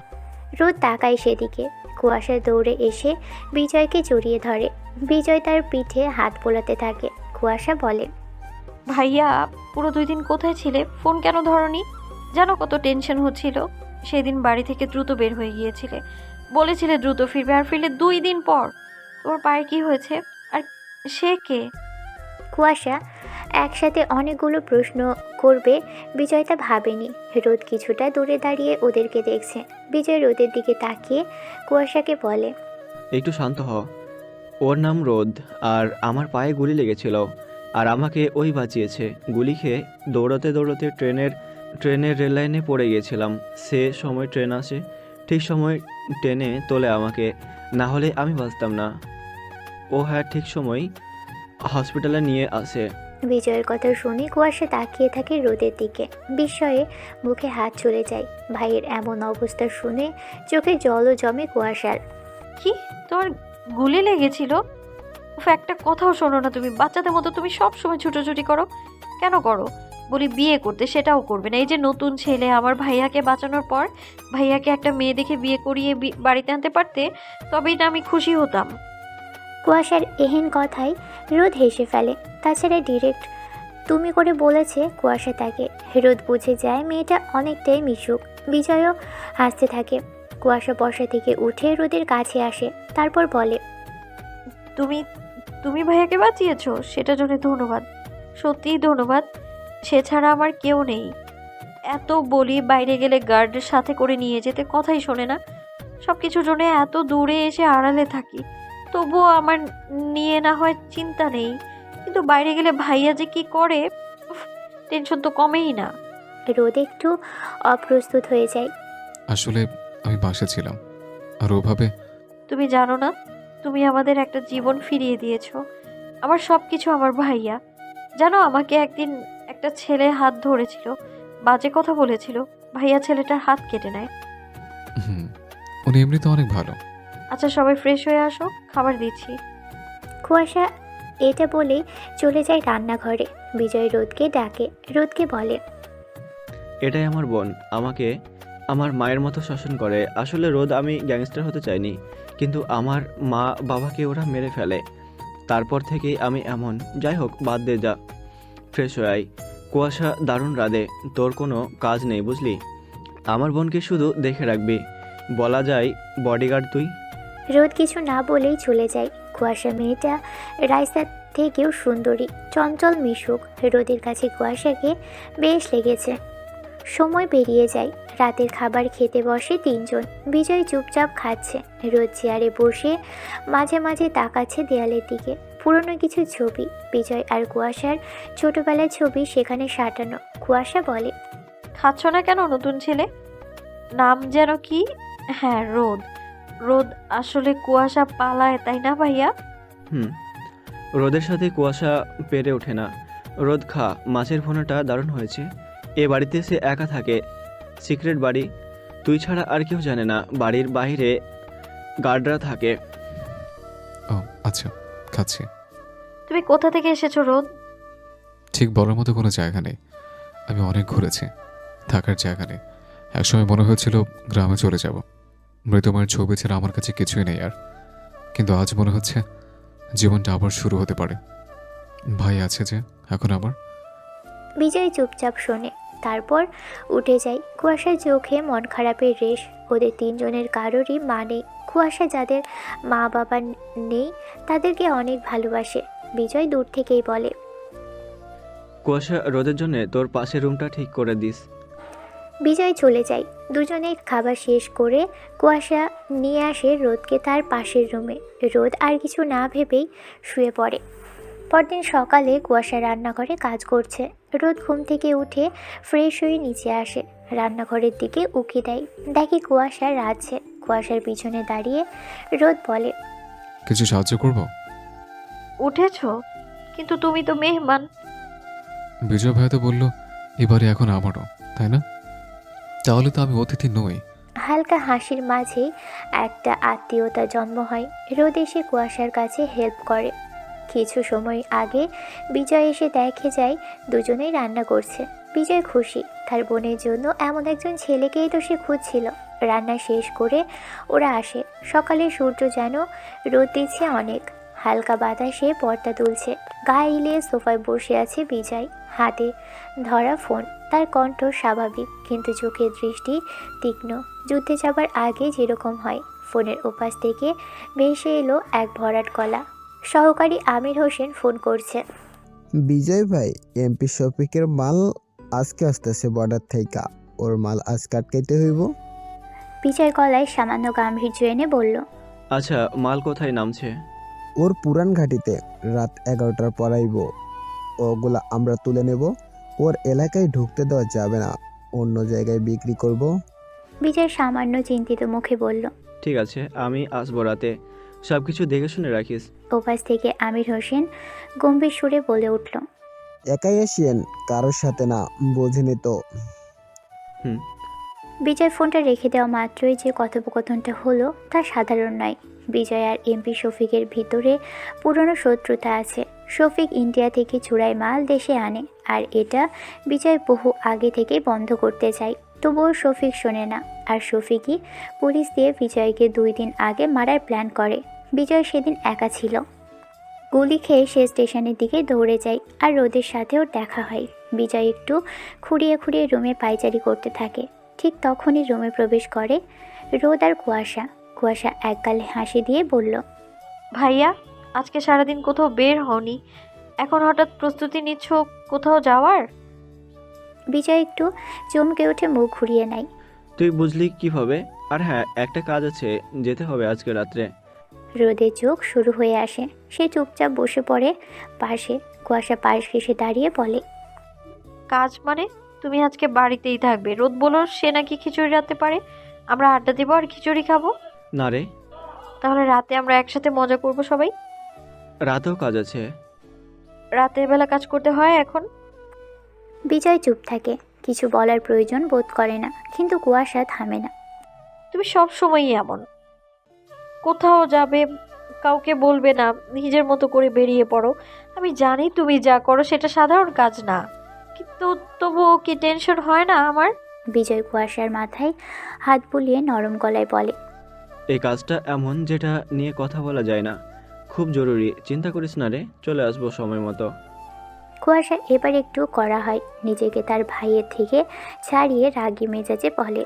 Speaker 1: রোদ তাকায় সেদিকে। কুয়াশা দৌড়ে এসে বিজয়কে জড়িয়ে ধরে। বিজয় তার পিঠে হাত বোলাতে থাকে। কুয়াশা বলে,
Speaker 14: ভাইয়া, পুরো 2 দিন কোথায় ছিলে? ফোন কেন ধরনি? জানো কত টেনশন হচ্ছিল। সেদিন বাড়ি থেকে দ্রুত বের হয়ে গিয়েছিলে, বলেছিলে দ্রুত ফিরবে, আর ফিরলে 2 দিন পর। তোমার পায়ে কি হয়েছে? আর সে কে?
Speaker 1: কুয়াশা একসাথে অনেকগুলো প্রশ্ন করবে বিজয় তা ভাবেনি। রোদ কিছুটা দূরে দাঁড়িয়ে ওদেরকে দেখছে। বিজয় রোদের দিকে তাকিয়ে কুয়াশাকে বলে,
Speaker 10: একটু শান্ত হ। ওর নাম রোদ, আর আমার পায়ে গুলি লেগেছিল, আর আমাকে ওই বাঁচিয়েছে। গুলি খেয়ে দৌড়াতে দৌড়াতে ট্রেনের রেল লাইনে পড়ে গিয়েছিলাম। সে সময় ট্রেন আসে, ঠিক সময় টেনে তোলে আমাকে, না হলে আমি বাঁচতাম না। ও হ্যাঁ, ঠিক সময় হসপিটালে নিয়ে আসে।
Speaker 1: বিজয়ের কথা শুনে কুয়াশা তাকিয়ে থাকে রোদের দিকে। বিস্ময়ে মুখে হাত চলে যায়। ভাইয়ের এমন অবস্থা শুনে চোখে জলও জমে কুয়াশার।
Speaker 14: কি, তোমার গুলি লেগেছিল? উফ, একটা কথাও শোনো না তুমি। বাচ্চাদের মতো তুমি সব সময় ছুটোছুটি করো। কেন করো? বলি বিয়ে করতে, সেটাও করবে না। এই যে নতুন ছেলে, আমার ভাইয়াকে বাঁচানোর পর ভাইয়াকে একটা মেয়ে দেখে বিয়ে করিয়ে বাড়িতে আনতে পারতে, তবেই না আমি খুশি হতাম।
Speaker 1: কুয়াশার এহেন কথায় রোদ হেসে ফেলে। তাছাড়া ডিরেক্ট তুমি করে বলেছে কুয়াশা তাকে। রোদ বুঝে যায় মেয়েটা অনেকটাই মিশুক। বিজয়ও হাসতে থাকে। কুয়াশা বসা থেকে উঠে রোদের কাছে আসে, তারপর বলে,
Speaker 14: তুমি তুমি ভাইয়াকে বাঁচিয়েছো, সেটার জন্য ধন্যবাদ। সত্যিই ধন্যবাদ। সে ছাড়া আমার কেউ নেই। এত বলি বাইরে গেলে গার্ডের সাথে করে নিয়ে যেতে, কথাই শোনে না। সব কিছুর জন্য এত দূরে এসে আড়ালে থাকি, তবুও আমার নিয়ে না হয় চিন্তা নেই, কিন্তু বাইরে গেলে ভাইয়া যে কি করে, টেনশন তো কমেই না।
Speaker 1: রোদ একটু অপ্রস্তুত হয়ে যায়।
Speaker 3: আসলে আমি বাসে ছিলাম, আর ওভাবে।
Speaker 14: তুমি জানো না, তুমি আমাদের একটা জীবন ফিরিয়ে দিয়েছো। আমার সব কিছু আমার ভাইয়া। জানো, আমাকে একদিন একটা ছেলে হাত ধরেছিল, বাজে কথা বলেছিল। ভাইয়া ছেলেটার হাত কেটে নেয়।
Speaker 3: উনি এমনিতে অনেক ভালো।
Speaker 14: আচ্ছা, সবাই ফ্রেশ হয়ে আসো, খাবার দিচ্ছি।
Speaker 1: কুয়াশা এটা বলে চলে যায় রান্নাঘরে। বিজয় রোদকে ডাকে। রোদকে বলে,
Speaker 10: এটাই আমার বোন, আমাকে আমার মায়ের মতো শাসন করে। আসলে রোদ, আমি গ্যাংস্টার হতে চাইনি, কিন্তু আমার মা বাবাকে ওরা মেরে ফেলে। তারপর থেকেই আমি এমন। যাই হোক, বাদ দে, যা ফ্রেশ হয়ে আয়। কুয়াশা দারুণ রাধে, তোর কোনো কাজ নেই বুঝলি। আমার বোনকে শুধু দেখে রাখবি, বলা যায় বডিগার্ড তুই।
Speaker 1: রোদ কিছু না বলেই চলে যায়। কুয়াশা মেয়েটা রাইসার থেকেও সুন্দরী, চঞ্চল মিশুক। রোদের কাছে কুয়াশাকে বেশ লেগেছে। সময় পেরিয়ে যায়। রাতের খাবার খেতে বসে 3 জন। বিজয় চুপচাপ খাচ্ছে। রোদ চেয়ারে বসে মাঝে মাঝে তাকাচ্ছে দেয়ালের দিকে। পুরনো কিছু ছবি, বিজয় আর কুয়াশার ছোটবেলার ছবি সেখানে সাঁটানো। কুয়াশা বলে,
Speaker 14: খাচ্ছ না কেন? নতুন ছেলে, নাম যেন কি? হ্যাঁ, রোদ। রোদ আসলে কুয়াশা পালায়, তাই না ভাইয়া?
Speaker 10: রোদের সাথে কুয়াশা পেরে ওঠে না। রোদ খা, মাছের ভুনাটা দারুণ হয়েছে। এ বাড়িতে সে একা থাকে, সিক্রেট বাড়ি, তুই ছাড়া আর কেউ জানে না। বাড়ির বাইরে গার্ডরা থাকে।
Speaker 3: ও আচ্ছা, খাচ্ছি।
Speaker 14: তুমি কোথা থেকে এসেছো রোদ?
Speaker 3: ঠিক বলার মতো কোনো জায়গা নেই। আমি অনেক ঘুরেছি, থাকার জায়গা নেই। একসময় মনে হয়েছিল গ্রামে চলে যাব। মৃতমায়ের ছবি ছাড়া আমার কাছে কিছুই নেই আর। কিন্তু আজ মনে হচ্ছে জীবনটা আবার শুরু হতে পারে। ভাই আছে যে এখন আমার।
Speaker 1: বিজয় চুপচাপ শোনে, তারপর উঠে যায়। কুয়াশার চোখে মন খারাপের রেশ। ওদের তিনজনের কারোরই মা নেই। কুয়াশা যাদের মা বাবা নেই তাদেরকে অনেক ভালোবাসে। বিজয় দূর থেকেই বলে,
Speaker 10: কুয়াশা, রোদের জন্য তোর পাশের রুমটা ঠিক করে দিস।
Speaker 1: বিজয় চলে যায়। দুজনে খাবার শেষ করে কুয়াশা নিয়ে আসে রোদকে তার পাশের রুমে। রোদ আর কিছু না ভেবেই শুয়ে পড়ে। পরদিন সকালে কুয়াশা রান্নাঘরে কাজ করছে। রোদ ঘুম থেকে উঠে ফ্রেশ হয়ে নিচে আসে, রান্নাঘরের দিকে উকি দেয়, দেখে কুয়াশা রাঁধছে। কুয়াশার পিছনে দাঁড়িয়ে রোদ বলে,
Speaker 3: কিছু সাহায্য করব?
Speaker 14: উঠেছো? কিন্তু তুমি তো মেহমান।
Speaker 3: বিজয় ভাইয়া তো বললো এবারে এখন আমারও, তাই না? তাহলে তো আমি অতিথি নই।
Speaker 1: হালকা হাসির মাঝেই একটা আত্মীয়তা জন্ম হয়। রোদ এসে কুয়াশার কাছে হেল্প করে। কিছু সময় আগে বিজয় এসে দেখে যায় দুজনেই রান্না করছে। বিজয় খুশি, তার বোনের জন্য এমন একজন ছেলেকেই তো সে খুঁজছিল। রান্না শেষ করে ওরা আসে। সকালে সূর্য যেন রোদ দিচ্ছে অনেক। হালকা বাতাসে পর্দা দুলছে। গায়ে হিলিয়ে সোফায় বসে আছে বিজয়, হাতে ধরা ফোন। তার কণ্ঠ স্বাভাবিক, কিন্তু চোখের দৃষ্টি তীক্ষ্ণ। যুদ্ধে যাবার আগে যেরকম হয়। ফোনের ওপাশ থেকে ভেসে এলো এক ভরাট গলা। সহকারী আমির হোসেন ফোন করছে।
Speaker 2: বিজয় ভাই, এমপি শফিকের মাল আজকে আসতেছে বর্ডার থেকে। ওর মাল আজকে আটকাইতে হইব।
Speaker 1: বিজয় গলায় সামান্য গাম্ভীর্য এনে বলল,
Speaker 10: আচ্ছা, মাল কোথায় নামছে?
Speaker 2: ওর পুরান ঘাটিতে রাত 11টার পর আইব। ওগুলা আমরা তুলে নেব। ওর এলাকায় ঢুকতে দেওয়া যাবে না, অন্য জায়গায় বিক্রি করব।
Speaker 1: বিজয় সামান্য চিন্তিত মুখে বলল।
Speaker 10: ঠিক আছে, আমি আসবো রাতে। সব কিছু দেখে শুনে রাখিস।
Speaker 1: ওপাশ থেকে আমির হোসেন গম্ভীর সুরে বলে উঠল,
Speaker 2: একাই আসিয়েন, কারোর সাথে না, বোঝেনি তো।
Speaker 10: হুম।
Speaker 1: বিজয় ফোনটা রেখে দেওয়া মাত্রই যে কথোপকথনটা হলো তা সাধারণ নয়। বিজয় আর এমপি শফিকের ভিতরে পুরনো শত্রুতা আছে। শফিক ইন্ডিয়া থেকে চুরাই মাল দেশে আনে, আর এটা বিজয় বহু আগে থেকেই বন্ধ করতে চায়। তবুও শফিক শোনে না। আর শফিকই পুলিশ দিয়ে বিজয়কে 2 দিন আগে মারার প্ল্যান করে। বিজয় সেদিন একা ছিল। গুলি খেয়ে সে স্টেশনের দিকে দৌড়ে যায়, আর রোদের সাথেও দেখা হয়। বিজয় একটু খুঁড়িয়ে খুঁড়িয়ে রুমে পায়চারি করতে থাকে। ঠিক তখনই রুমে প্রবেশ করে রোদ আর কুয়াশা। কুয়াশা একগালে হাসি দিয়ে বলল,
Speaker 14: ভাইয়া, আজকে সারাদিন কোথাও বের হওনি, এখন হঠাৎ প্রস্তুতি নিচ্ছ কোথাও যাওয়ার?
Speaker 1: বিজয় একটু চমকে উঠে মুখ ঘুরিয়ে নেয়।
Speaker 10: তুই বুঝলি কিভাবে? আর হ্যাঁ, একটা কাজ আছে, যেতে হবে আজকে রাত্রে।
Speaker 1: রোদের চোখ শুরু হয়ে আসে। সে চুপচাপ বসে পড়ে পাশে। কুয়াশা পাশ ঘেঁষে দাঁড়িয়ে বলে,
Speaker 14: কাজ মানে? তুমি আজকে বাড়িতেই থাকবে? রোদ বলো সে নাকি খিচুড়ি রাতে পারে, আমরা আড্ডা দেবো আর খিচুড়ি খাবো।
Speaker 10: না রে,
Speaker 14: তাহলে রাতে আমরা একসাথে মজা করব সবাই।
Speaker 10: রাতেও কাজ আছে।
Speaker 14: রাতের বেলা কাজ করতে হয় এখন?
Speaker 1: বিজয় চুপ থাকে, কিছু বলার প্রয়োজন বোধ করে না, কিন্তু কুয়াশা থামে না।
Speaker 14: তুমি সব সময়ই এমন, কোথাও যাবে কাউকে বলবে না, নিজের মতো করে বেরিয়ে পড়ো। আমি জানি তুমি যা করো সেটা সাধারণ কাজ না, কিন্তু তবুও কি টেনশন হয় না আমার?
Speaker 1: বিজয় কুয়াশার মাথায় হাত বুলিয়ে নরম গলায় বলে,
Speaker 10: এই কাজটা এমন যেটা নিয়ে কথা বলা যায় না, খুব জরুরি। চিন্তা করিস না রে, চলে আসবো সময় মতো।
Speaker 1: কুয়াশা এবার একটু করা হয়। নিজেকে তার ভাইয়ের থেকে ছাড়িয়ে রাগী মেজাজে বলে,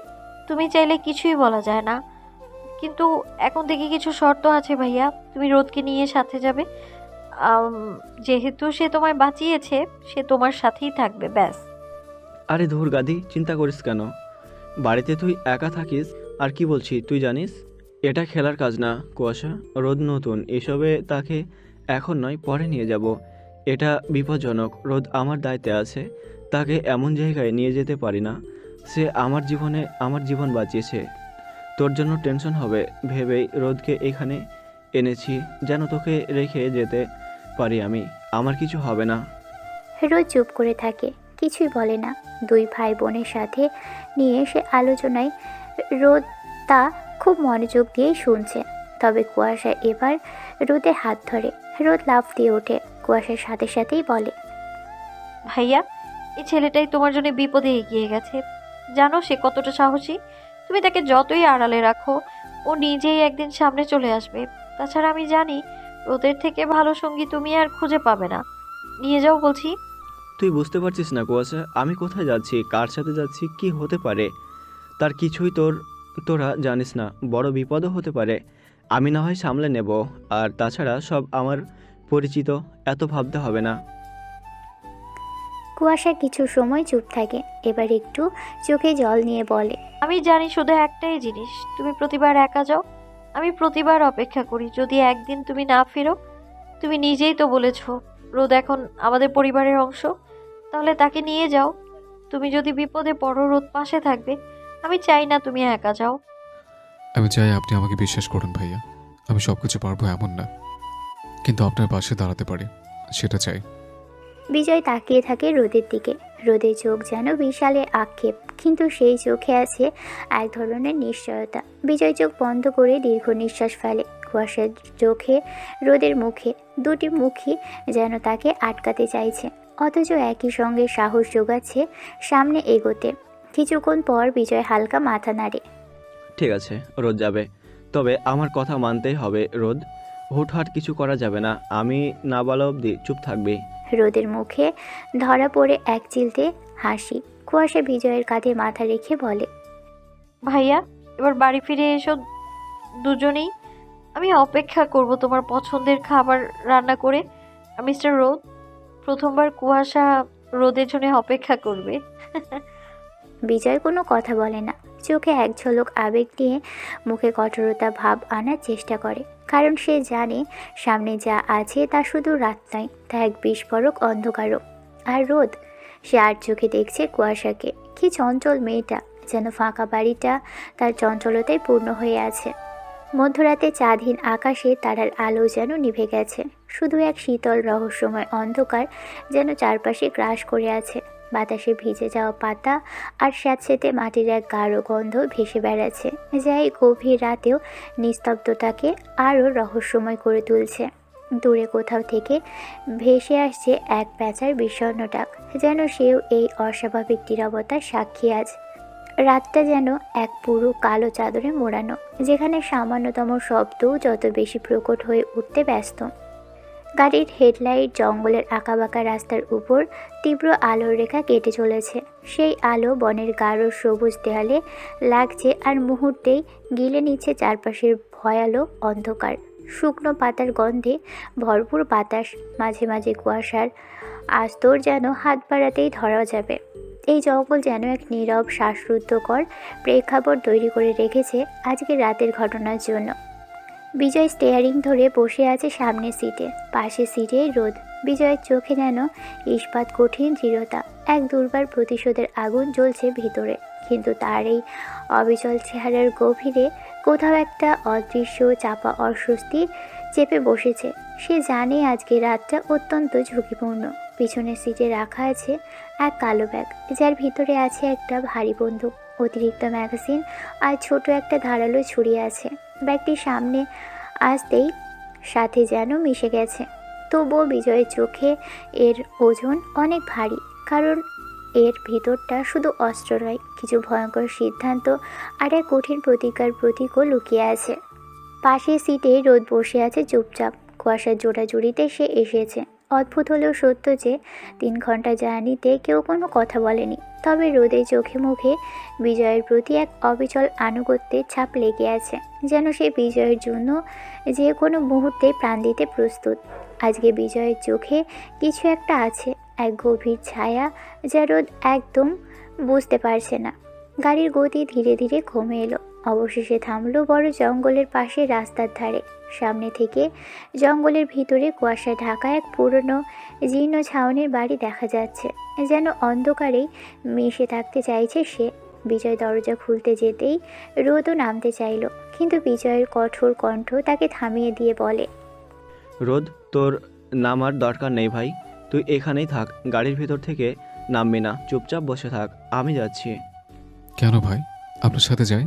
Speaker 14: তুমি চাইলে কিছুই বলা যায় না, কিন্তু এখন থেকে কিছু শর্ত আছে ভাইয়া। তুমি রোদকে নিয়ে সাথে যাবে, যেহেতু সে তোমায় বাঁচিয়েছে, সে তোমার সাথেই থাকবে, ব্যাস।
Speaker 10: আরে ধুর গাদি, চিন্তা করিস কেন? বাড়িতে তুই একা থাকিস। আর কি বলছি তুই জানিস, এটা খেলার কাজ না কুয়াশা। রোদ নতুন, এসবে তাকে এখন নয় পরে নিয়ে যাব। এটা বিপজ্জনক। রোদ আমার দায়িত্বে আছে, তাকে এমন জায়গায় নিয়ে যেতে পারি না। সে আমার জীবন বাঁচিয়েছে। তোর জন্য টেনশন হবে ভেবেই রোদকে এখানে এনেছি, যেন তোকে রেখে যেতে পারি আমি। আমার কিছু হবে না।
Speaker 1: রোদ চুপ করে থাকে, কিছুই বলে না। 2 ভাই বোনের সাথে নিয়ে সে আলোচনায় রোদ তা খুব মনোযোগ দিয়েই শুনছে। তবে কুয়াশা এবার রোদের হাত ধরে। রোদ লাফ দিয়ে ওঠে, কুয়াশার সাথে সাথেই বলে,
Speaker 14: ভাইয়া, এই ছেলেটাই তোমার জন্য বিপদে এগিয়ে গেছে। জানো সে কতটা সাহসী? তুমি তাকে যতই আড়ালে রাখো, ও নিজেই একদিন সামনে চলে আসবে। তাছাড়া আমি জানি রোদের থেকে ভালো সঙ্গী তুমি আর খুঁজে পাবে না। নিয়ে যাও বলছি।
Speaker 10: তুই বুঝতে পারছিস না কুয়াশা, আমি কোথায় যাচ্ছি, কার সাথে যাচ্ছি, কি হতে পারে তার কিছুই তোরা জানিস না। বড় বিপদও হতে পারে। আমি না হয় সামলে নেব। আর তাছাড়া সব আমার পরিচিত, এত ভাবতে হবে না।
Speaker 1: কুয়াশা কিছু সময় চুপ থাকে, এবার একটু চোখে জল নিয়ে বলে,
Speaker 14: আমি জানি শুধু একটাই জিনিস, তুমি প্রতিবার একা যাও। আমি প্রতিবার অপেক্ষা করি, যদি একদিন তুমি না ফেরো। তুমি নিজেই তো বলেছো রোদ এখন আমাদের পরিবারের অংশ, তাহলে তাকে নিয়ে যাও। তুমি যদি বিপদে পড়ো, রোদ পাশে থাকবে। আমি চাই না তুমি একা যাও।
Speaker 3: আমি চাই আপনি আমাকে বিশ্বাস করুন ভাইয়া। আমি সব কিছু পারবো এমন না, কিন্তু আপনার পাশে দাঁড়াতে পারি, সেটা চাই।
Speaker 1: বিজয় তাকিয়ে থাকে রোদের দিকে। রোদের চোখ যেন বিশালে আক্ষেপ, কিন্তু সেই চোখে আছে এক ধরনের নিশ্চয়তা। বিজয় চোখ বন্ধ করে দীর্ঘ নিঃশ্বাস ফেলে। কুয়াশার চোখে রোদের মুখে, দুটি মুখই যেন তাকে আটকাতে চাইছে, অথচ একই সঙ্গে সাহস যোগাচ্ছে সামনে এগোতে। কিছুক্ষণ পর বিজয় হালকা মাথা নাড়ে।
Speaker 10: ঠিক আছে, রোদ যাবে, তবে আমার কথা মানতেই হবে। রোদ, হুটহাট কিছু করা যাবে না। আমি না বলা অবধি চুপ থাকবি।
Speaker 1: রোদের মুখে ধরা পড়ে এক চিলতে হাসি। কুয়াশা বিজয়ের কাঁধে মাথা রেখে বলে,
Speaker 14: ভাইয়া, এবার বাড়ি ফিরে এসো দুজনেই। আমি অপেক্ষা করব তোমার পছন্দের খাবার রান্না করে। আর মিস্টার রোদ, প্রথমবার কুয়াশা রোদের জন্য অপেক্ষা করবে।
Speaker 1: বিজয় কোনো কথা বলে না, চোখে এক ঝলক আবেগ নিয়ে মুখে কঠোরতা ভাব আনার চেষ্টা করে। কারণ সে জানে সামনে যা আছে তা শুধু রাত নয়, তা এক বিস্ফোরক অন্ধকারও। আর রোদ, সে আর চোখে দেখছে কুয়াশাকে। কি চঞ্চল মেয়েটা, যেন ফাঁকা বাড়িটা তার চঞ্চলতায় পূর্ণ হয়ে আছে। মধ্যরাতে চাঁদহীন আকাশে তারার আলো যেন নিভে গেছে। শুধু এক শীতল রহস্যময় অন্ধকার যেন চারপাশে গ্রাস করে আছে। বাতাসে ভিজে যাওয়া পাতা আর স্যাঁতসেঁতে মাটির এক গাঢ় গন্ধ ভেসে বেড়াচ্ছে, যা এই গভীর রাতেও নিস্তব্ধতাকে আরও রহস্যময় করে তুলছে। দূরে কোথাও থেকে ভেসে আসছে এক প্যাঁচার বিষণ্ণ ডাক, যেন সেও এই অস্বাভাবিক নীরবতার সাক্ষী আজ। রাতটা যেন এক পুরো কালো চাদরে মোড়ানো, যেখানে সামান্যতম শব্দও যত বেশি প্রকট হয়ে উঠতে ব্যস্ত। গাড়ির হেডলাইট জঙ্গলের আঁকাবাঁকা রাস্তার উপর তীব্র আলোর রেখা কেটে চলেছে। সেই আলো বনের গাঢ় সবুজ দেয়ালে লাগছে আর মুহূর্তেই গিলে নিচ্ছে চারপাশের ভয়ালো অন্ধকার। শুকনো পাতার গন্ধে ভরপুর বাতাস, মাঝে মাঝে কুয়াশার আস্তর যেন হাত বাড়াতেই ধরা যাবে। এই জঙ্গল যেন এক নীরব শ্বাসরুদ্ধকর প্রেক্ষাপট তৈরি করে রেখেছে আজকের রাতের ঘটনার জন্য। বিজয় স্টিয়ারিং ধরে বসে আছে সামনের সিটে, পাশের সিটে রোদ। বিজয়ের চোখে যেন ইস্পাত কঠিন দৃঢ়তা, এক দুর্বার প্রতিশোধের আগুন জ্বলছে ভিতরে। কিন্তু তার এই অবিচল চেহারার গভীরে কোথাও একটা অদৃশ্য চাপা অস্বস্তি চেপে বসেছে। সে জানে আজকে রাতটা অত্যন্ত ঝুঁকিপূর্ণ। পিছনের সিটে রাখা আছে এক কালো ব্যাগ, যার ভিতরে আছে একটা ভারী বন্দুক, অতিরিক্ত ম্যাগাজিন আর ছোট একটা ধারালো ছুরি আছে। ব্যাগটি সামনে আসতেই সাথে যেন মিশে গেছে। তবুও বিজয়ের চোখে এর ওজন অনেক ভারী, কারণ এর ভিতরটা শুধু অস্ত্র নয়, কিছু ভয়ঙ্কর সিদ্ধান্ত আর এক কঠিন প্রতিকার প্রতীকও লুকিয়ে আছে। পাশের সিটে রোদ বসে আছে চুপচাপ। কুয়াশার জোড়াজুড়িতে সে এসেছে। অদ্ভুত হলেও সত্য যে 3 ঘন্টা জার্নিতে কেউ কোনো কথা বলেনি, তবে রোদের চোখে মুখে বিজয়ের প্রতি এক অবিচল আনুগত্যের ছাপ লেগে আছে, যেন সে বিজয়ের জন্য যে কোনো মুহূর্তে প্রাণ দিতে প্রস্তুত। আজকে বিজয়ের চোখে কিছু একটা আছে, এক গভীর ছায়া, যা রোদ একদম বুঝতে পারছে না। গাড়ির গতি ধীরে ধীরে কমে এলো, অবশেষে থামলো বড় জঙ্গলের পাশে রাস্তার ধারে। সামনে থেকে জঙ্গলের ভিতরে কুয়াশা ঢাকা এক পুরনো জীর্ণ ছাউনির বাড়ি দেখা যাচ্ছে, যেন অন্ধকারেই মিশে থাকতে চাইছে সে। বিজয় দরজা খুলতে যেতেই রোদও নামতে চাইল, কিন্তু বিজয়ের কঠোর কণ্ঠ তাকে থামিয়ে দিয়ে বলে,
Speaker 10: রোদ, তোর নামার দরকার নেই ভাই, তুই এখানেই থাক। গাড়ির ভিতর থেকে নামবি না, চুপচাপ বসে থাক, আমি যাচ্ছি।
Speaker 3: কেন ভাই, আপনার সাথে যাই?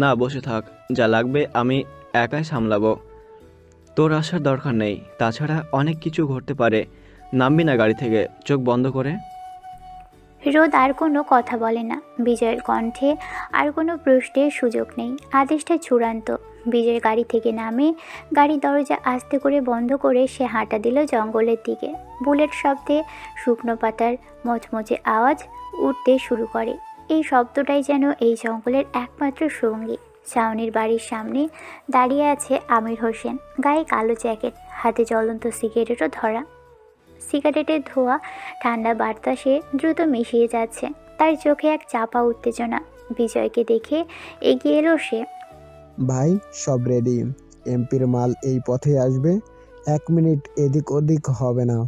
Speaker 10: না, বসে থাক, যা লাগবে আমি একাই সামলাবো, তোর আসার দরকার নেই। তাছাড়া অনেক কিছু ঘটতে পারে। নামবি না গাড়ি থেকে, চোখ বন্ধ করে।
Speaker 1: রোদ আর কোনো কথা বলে না। বিজয়ের কণ্ঠে আর কোনো প্রশ্নের সুযোগ নেই। আদেশটা চূড়ান্ত। বিজয় গাড়ি থেকে নামে, গাড়ির দরজা আস্তে করে বন্ধ করে সে হাঁটা দিল জঙ্গলের দিকে। বুলেট শব্দে শুকনো পাতার মচমচে আওয়াজ উঠতে শুরু করে। এই শব্দটাই যেন এই জঙ্গলের একমাত্র সঙ্গী। শাওনির বাড়ির সামনে দাঁড়িয়ে আছে আমির হোসেন, গায়ে কালো জ্যাকেট, হাতে জ্বলন্ত সিগারেটও ধরা। সিগারেটের ধোঁয়া ঠান্ডা বাতাসে দ্রুত মিশিয়ে যাচ্ছে। তার চোখে এক চাপা উত্তেজনা। বিজয়কে দেখে এগিয়ে এলো সে।
Speaker 2: ভাই, সব রেডি। এমপির মাল এই পথে আসবে। 1 মিনিট এদিক ওদিক হবে না।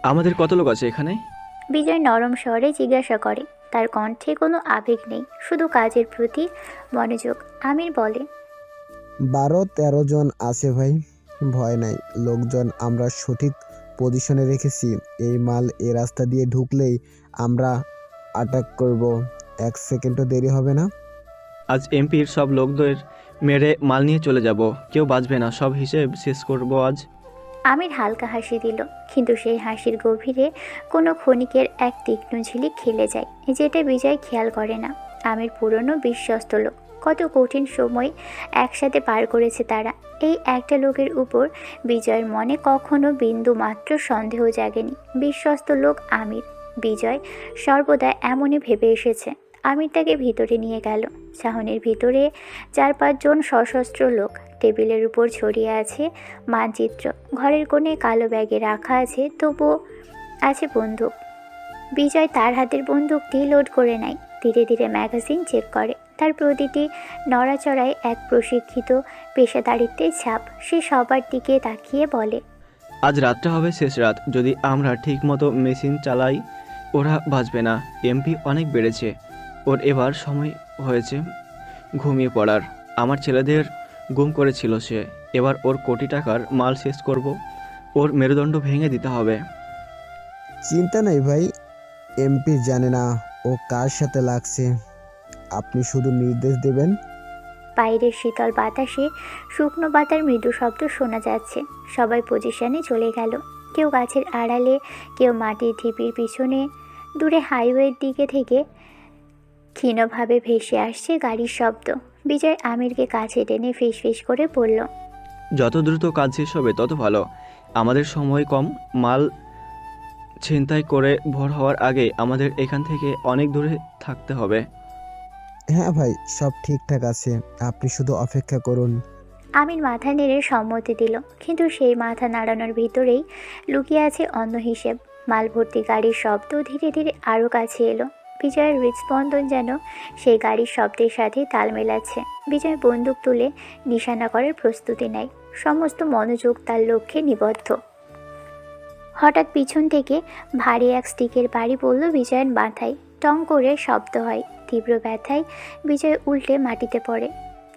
Speaker 10: আমাদের কত লোক আছে এখানে?
Speaker 1: বিজয় নরম স্বরে জিজ্ঞাসা করে। তার কণ্ঠে কোনো আবেগ নেই, শুধু কাজের প্রতি মনোযোগ। আমির বলে,
Speaker 2: 12-13 জন আছে ভাই, ভয় নাই। লোকজন আমরা সঠিক পজিশনে রেখেছি। এই মাল এ রাস্তা দিয়ে ঢুকলেই আমরা অ্যাটাক করব। 1 সেকেন্ডও দেরি হবে না।
Speaker 10: আজ এমপির সব লোকদের মেরে মাল নিয়ে চলে যাব, কেউ বাঁচবে না, সব হিসেব শেষ করব আজ।
Speaker 1: আমির হালকা হাসি দিল, কিন্তু সেই হাসির গভীরে কোনো ক্ষণিকের এক তীক্ষ্ণ ঝিলিক খেলে যায়, যেটা বিজয় খেয়াল করে না। আমির পুরনো বিশ্বস্ত লোক, কত কঠিন সময় একসাথে পার করেছে তারা। এই একটা লোকের উপর বিজয়ের মনে কখনো বিন্দু মাত্র সন্দেহ জাগেনি। বিশ্বস্ত লোক আমির। বিজয় সর্বদা এমনই ভেবে এসেছে। আমির তাকে ভিতরে নিয়ে গেল। সাহনের ভিতরে 4-5 জন সশস্ত্র লোক। টেবিলের উপর ছড়িয়ে আছে মানচিত্র। ঘরের কোণে কালো ব্যাগে রাখা আছে, তবুও আছে বন্দুক। বিজয় তার হাতের বন্দুকটি লোড করে নেয়। ধীরে ধীরে ম্যাগাজিন চেক করে। তার প্রতিটি নড়াচড়ায় এক প্রশিক্ষিত পেশাদারিত্বের ছাপ। সে সবার দিকে তাকিয়ে বলে,
Speaker 10: আজ রাতটা হবে শেষ রাত। যদি আমরা ঠিক মতো মেশিন চালাই, ওরা বাঁচবে না। এমপি অনেক বেড়েছে, ওর এবার সময় হয়েছে ঘুমিয়ে পড়ার। আমার ছেলেদের গুম করেছিল সে, এবার ওর কোটি টাকার মাল শেষ করব। ওর মেরুদণ্ড ভেঙে দিতে হবে।
Speaker 2: চিন্তা নেই ভাই, এমপি জানে না ও কার সাথে লাগছে। আপনি শুধু নির্দেশ দেবেন।
Speaker 1: বাইরের শীতল বাতাসে শুকনো পাতার মৃদু শব্দ শোনা যাচ্ছে। সবাই পজিশনে চলে গেল। কেউ গাছের আড়ালে, কেউ মাটির ঢিপির পিছনে। দূরে হাইওয়ের দিকে থেকে ক্ষীণভাবে ভেসে আসছে গাড়ির শব্দ। বিজয় আমিরকে কাছে টেনে ফিসফিস করে বলল,
Speaker 10: যত দ্রুত কাজ শেষ হবে তত ভালো। আমাদের সময় কম। মাল ছিনতাই করে ভোর হওয়ার আগে আমাদের এখান থেকে অনেক দূরে থাকতে হবে।
Speaker 2: হ্যাঁ ভাই, সব ঠিকঠাক আছে, আপনি শুধু অপেক্ষা করুন।
Speaker 1: আমির মাথা নেড়ে সম্মতি দিল, কিন্তু সেই মাথা নাড়ানোর ভিতরেই লুকিয়ে আছে অন্য হিসেব। মাল ভর্তি গাড়ির শব্দ ধীরে ধীরে আরও কাছে এলো। বিজয়ের হৃদস্পন্দন যেন সেই গাড়ির শব্দের সাথে তাল মেলাচ্ছে। বিজয় বন্দুক তুলে নিশানা করার প্রস্তুতি নেয়। সমস্ত মনোযোগ তার লক্ষ্যে নিবদ্ধ। হঠাৎ পিছন থেকে ভারী এক স্টিকের বাড়ি পড়ল বিজয়ের মাথায়। টং করে শব্দ হয়। তীব্র ব্যথায় বিজয় উল্টে মাটিতে পড়ে।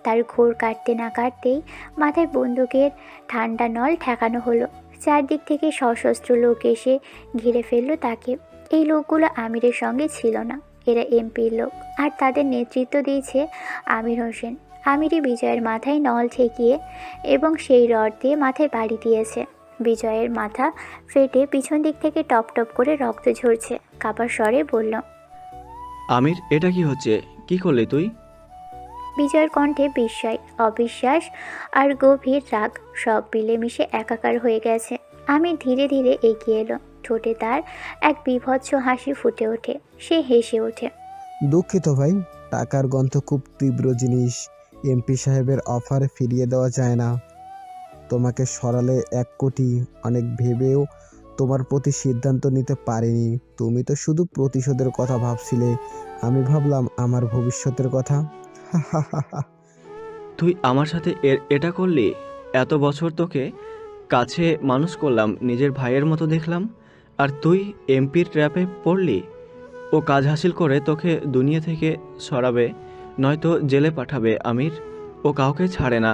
Speaker 1: তার ঘোর কাটতে না কাটতেই মাথায় বন্দুকের ঠান্ডা নল ঠেকানো হলো। চারদিক থেকে সশস্ত্র লোক এসে ঘিরে ফেলল তাকে। এই লোকগুলো আমিরের সঙ্গে ছিল না, এরা এমপির লোক, আর তাদের নেতৃত্ব দিয়েছে আমির হোসেন। আমিরই বিজয়ের মাথায় নল ঠেকিয়ে এবং সেই রড দিয়ে মাথায় বাড়ি দিয়েছে। বিজয়ের মাথা ফেটে পিছন দিক থেকে টপ টপ করে রক্ত ঝরছে। কাপা স্বরে বলল,
Speaker 10: আমির, এটা কি হচ্ছে? কি করলি তুই?
Speaker 1: বিজয়ের কণ্ঠে বিস্ময়, অবিশ্বাস আর গভীর রাগ সব মিলেমিশে একাকার হয়ে গেছে। আমির ধীরে ধীরে এগিয়ে এলো। ঠোঁটে তার এক বিভৎস হাসি ফুটে ওঠে। সে হেসে ওঠে।
Speaker 2: দুঃখিত ভাই, টাকার গন্ধ খুব তীব্র জিনিস। এমপি সাহেবের অফার ফিরিয়ে দেওয়া যায় না। তোমাকে সরালে 1 কোটি, অনেক ভেবেও তোমার প্রতি সিদ্ধান্ত নিতে পারিনি। তুমি তো শুধু প্রতিশোধের কথা ভাবছিলে, আমি ভাবলাম আমার ভবিষ্যতের কথা।
Speaker 10: তুই আমার সাথে এটা করলি? এত বছর তোকে কাছে মানুষ করলাম, নিজের ভাইয়ের মতো দেখলাম, আর তুই এমপির ট্র্যাপে পড়লি। ও কাজ হাসিল করে তোকে দুনিয়া থেকে সরাবে, নয়তো জেলে পাঠাবে। আমির, ও কাউকে ছাড়ে না।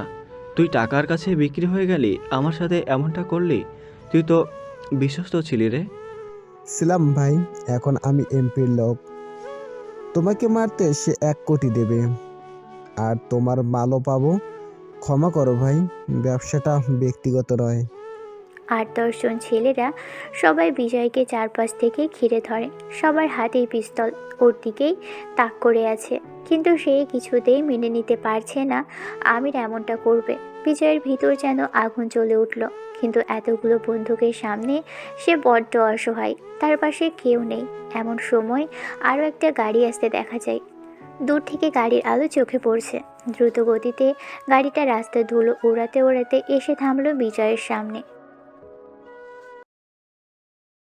Speaker 10: তুই টাকার কাছে বিক্রি হয়ে গেলি, আমার সাথে এমনটা করলি। তুই তো বিশ্বস্ত ছিলি রে।
Speaker 2: ছিলাম ভাই, এখন আমি এমপির লোক। তোমাকে মারতে সে 1 কোটি দেবে, আর তোমার মালও পাবো। ক্ষমা করো ভাই, ব্যবসাটা ব্যক্তিগত নয়।
Speaker 1: 8-10 জন ছেলেরা সবাই বিজয়কে চারপাশ থেকে ঘিরে ধরে। সবার হাতেই পিস্তল, ওর দিকেই তাক করে আছে। কিন্তু সে কিছুতেই মেনে নিতে পারছে না আমির এমনটা করবে। বিজয়ের ভিতর যেন আগুন জ্বলে উঠল, কিন্তু এতগুলো বন্দুকের সামনে সে বড্ড অসহায়। তার পাশে কেউ নেই। এমন সময় আরও একটা গাড়ি আসতে দেখা যায়। দূর থেকে গাড়ির আলো চোখে পড়ছে। দ্রুত গতিতে গাড়িটা রাস্তায় ধুলো ওড়াতে ওড়াতে এসে থামলো বিজয়ের সামনে।